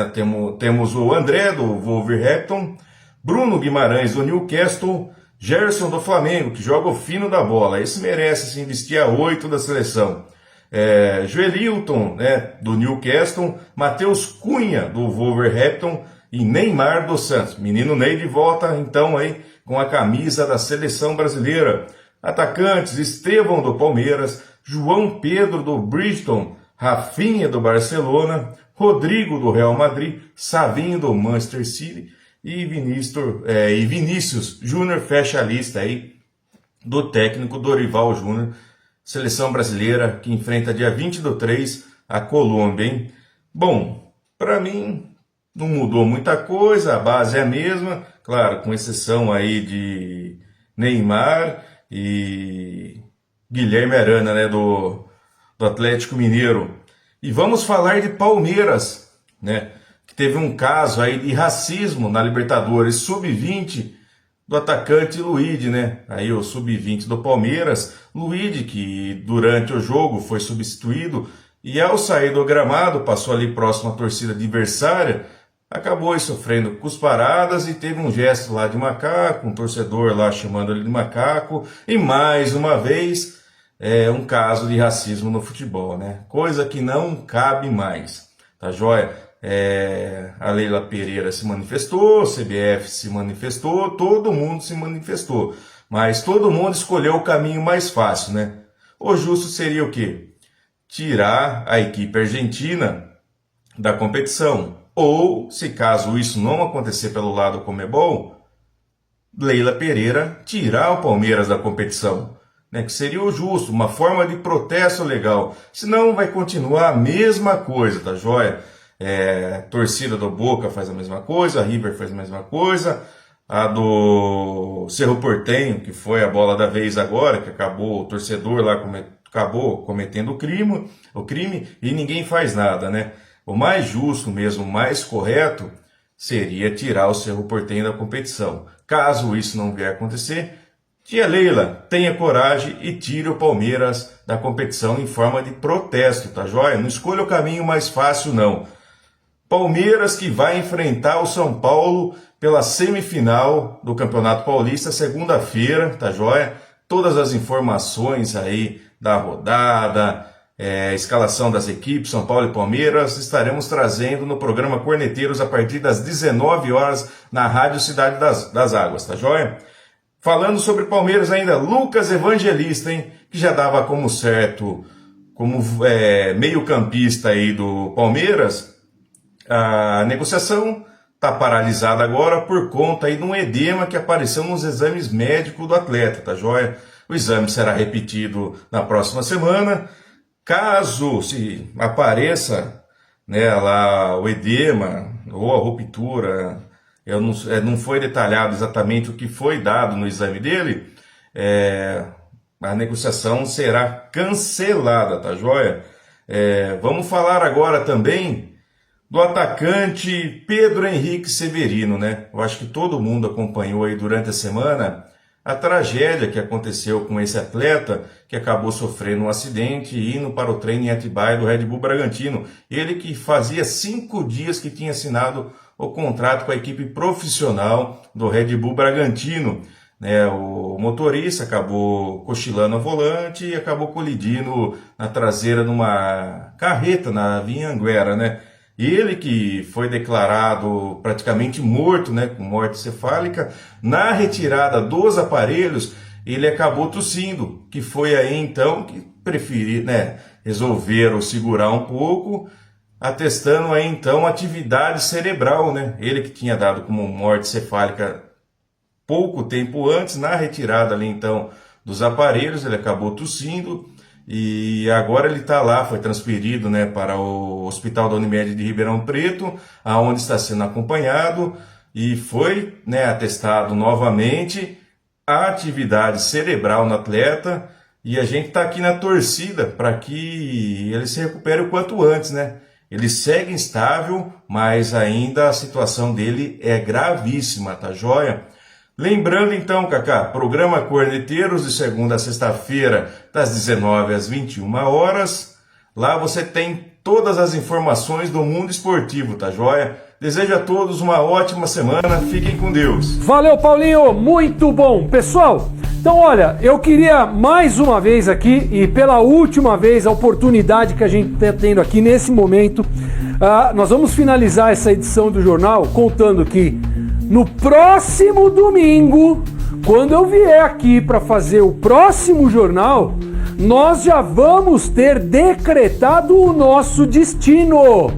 temos o André do Wolverhampton, Bruno Guimarães do Newcastle, Gerson do Flamengo, que joga o fino da bola. Esse merece sim vestir a 8 da seleção. Joelilton, né, do Newcastle, Matheus Cunha do Wolverhampton e Neymar do Santos. Menino Ney de volta então aí com a camisa da seleção brasileira. Atacantes: Estevão do Palmeiras, João Pedro do Bristol, Rafinha do Barcelona, Rodrigo do Real Madrid, Savinho do Manchester City e Vinícius Júnior fecha a lista aí do técnico Dorival Júnior, seleção brasileira que enfrenta dia 20/3 a Colômbia, hein? Bom, para mim não mudou muita coisa, a base é a mesma, claro, com exceção aí de Neymar e Guilherme Arana, né, do Atlético Mineiro. E vamos falar de Palmeiras, né? Que teve um caso aí de racismo na Libertadores Sub-20 do atacante Luíde, né? Aí o Sub-20 do Palmeiras, Luíde, que durante o jogo foi substituído e ao sair do gramado, passou ali próximo à torcida adversária, acabou aí sofrendo cusparadas e teve um gesto lá de macaco, um torcedor lá chamando ele de macaco, e mais uma vez um caso de racismo no futebol, né? Coisa que não cabe mais, tá joia? A Leila Pereira se manifestou, a CBF se manifestou, todo mundo se manifestou, mas todo mundo escolheu o caminho mais fácil, né? O justo seria o quê? Tirar a equipe argentina da competição. Ou, se caso isso não acontecer pelo lado Conmebol, Leila Pereira tirar o Palmeiras da competição, né? Que seria o justo, uma forma de protesto legal. Senão vai continuar a mesma coisa, tá joia? Torcida do Boca faz a mesma coisa, a River faz a mesma coisa, a do Cerro Porteño, que foi a bola da vez agora, que acabou o torcedor lá acabou cometendo o crime e ninguém faz nada, né? O mais justo mesmo, o mais correto, seria tirar o Cerro Porteño da competição. Caso isso não vier a acontecer, tia Leila, tenha coragem e tire o Palmeiras da competição em forma de protesto, tá joia? Não escolha o caminho mais fácil, não. Palmeiras que vai enfrentar o São Paulo pela semifinal do Campeonato Paulista, segunda-feira, tá joia? Todas as informações aí da rodada, escalação das equipes, São Paulo e Palmeiras, estaremos trazendo no programa Corneteiros a partir das 19 horas na Rádio Cidade das Águas, tá joia? Falando sobre Palmeiras ainda, Lucas Evangelista, hein, que já dava como certo, como meio-campista aí do Palmeiras. A negociação está paralisada agora por conta aí de um edema que apareceu nos exames médicos do atleta, tá joia? O exame será repetido na próxima semana. Caso se apareça, né, lá o edema ou a ruptura, não foi detalhado exatamente o que foi dado no exame dele, a negociação será cancelada, tá joia? Vamos falar agora também do atacante Pedro Henrique Severino, né? Eu acho que todo mundo acompanhou aí durante a semana a tragédia que aconteceu com esse atleta que acabou sofrendo um acidente e indo para o treino em Atibaia do Red Bull Bragantino. Ele que fazia 5 dias que tinha assinado o contrato com a equipe profissional do Red Bull Bragantino, né? O motorista acabou cochilando ao volante e acabou colidindo na traseira de uma carreta na Vinha Anguera, né? Ele que foi declarado praticamente morto, né, com morte cefálica, na retirada dos aparelhos, ele acabou tossindo, que foi aí então que resolveram segurar um pouco, atestando aí então atividade cerebral, né? Ele que tinha dado como morte cefálica pouco tempo antes, na retirada ali então dos aparelhos, ele acabou tossindo. E agora ele está lá, foi transferido, né, para o Hospital da Unimed de Ribeirão Preto, aonde está sendo acompanhado, e foi, né, atestado novamente a atividade cerebral no atleta, e a gente está aqui na torcida para que ele se recupere o quanto antes, né? Ele segue instável, mas ainda a situação dele é gravíssima, tá joia? Lembrando então, Cacá, programa Corneteiros de segunda a sexta-feira, das 19 às 21 horas. Lá você tem todas as informações do mundo esportivo, tá joia? Desejo a todos uma ótima semana, fiquem com Deus. Valeu, Paulinho, muito bom. Pessoal, então olha, eu queria mais uma vez aqui, e pela última vez, a oportunidade que a gente está tendo aqui nesse momento, nós vamos finalizar essa edição do jornal contando que no próximo domingo, quando eu vier aqui para fazer o próximo jornal, nós já vamos ter decretado o nosso destino.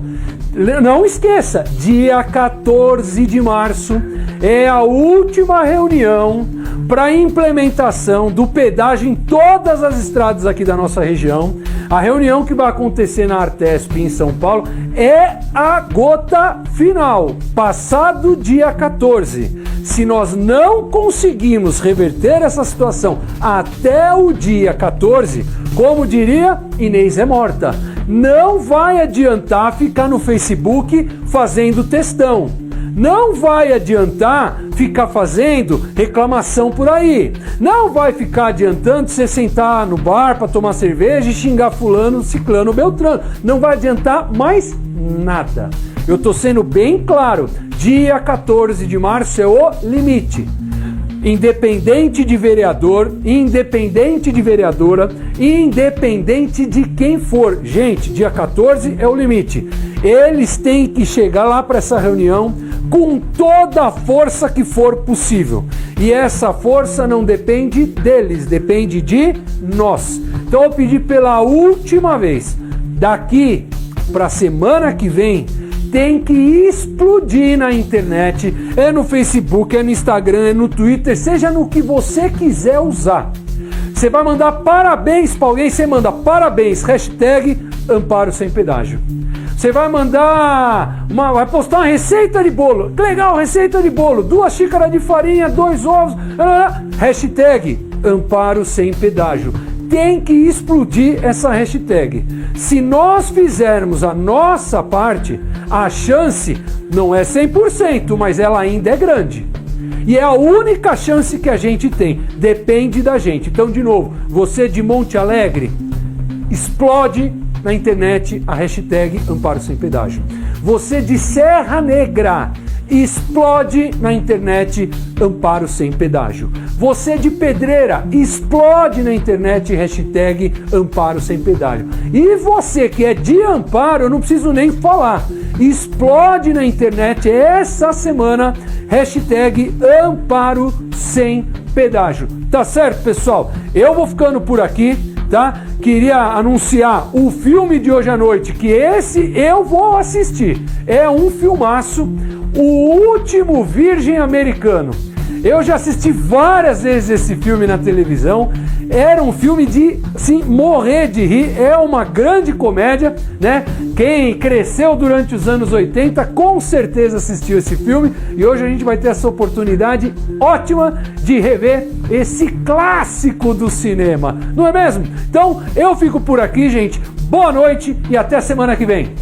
Não esqueça, dia 14 de março é a última reunião para implementação do pedágio em todas as estradas aqui da nossa região. A reunião que vai acontecer na Artesp em São Paulo é a gota final, passado dia 14. Se nós não conseguimos reverter essa situação até o dia 14, como diria, Inês é morta. Não vai adiantar ficar no Facebook fazendo textão. Não vai adiantar ficar fazendo reclamação por aí. Não vai ficar adiantando você sentar no bar para tomar cerveja e xingar fulano, ciclano, beltrano. Não vai adiantar mais nada. Eu tô sendo bem claro. Dia 14 de março é o limite. Independente de vereador, independente de vereadora, independente de quem for. Gente, dia 14 é o limite. Eles têm que chegar lá para essa reunião com toda a força que for possível. E essa força não depende deles, depende de nós. Então eu pedi pela última vez, daqui para a semana que vem, tem que explodir na internet, é no Facebook, é no Instagram, é no Twitter, seja no que você quiser usar. Você vai mandar parabéns para alguém, você manda parabéns, hashtag Amparo Sem Pedágio. Você vai mandar, vai postar uma receita de bolo, que legal, receita de bolo, 2 xícaras de farinha, 2 ovos, hashtag Amparo Sem Pedágio. Tem que explodir essa hashtag. Se nós fizermos a nossa parte, a chance não é 100%, mas ela ainda é grande. E é a única chance que a gente tem, depende da gente. Então, de novo, você de Monte Alegre, explode na internet a hashtag Amparo Sem Pedágio. Você de Serra Negra, explode na internet Amparo Sem Pedágio. Você de Pedreira, explode na internet hashtag Amparo Sem Pedágio. E você que é de Amparo, eu não preciso nem falar, explode na internet essa semana hashtag Amparo Sem Pedágio. Tá certo, pessoal? Eu vou ficando por aqui, tá? Queria anunciar o filme de hoje à noite, que esse eu vou assistir. É um filmaço, O Último Virgem Americano. Eu já assisti várias vezes esse filme na televisão. Era um filme de, assim, morrer de rir. É uma grande comédia, né? Quem cresceu durante os anos 80 com certeza assistiu esse filme. E hoje a gente vai ter essa oportunidade ótima de rever esse clássico do cinema. Não é mesmo? Então, eu fico por aqui, gente. Boa noite e até semana que vem.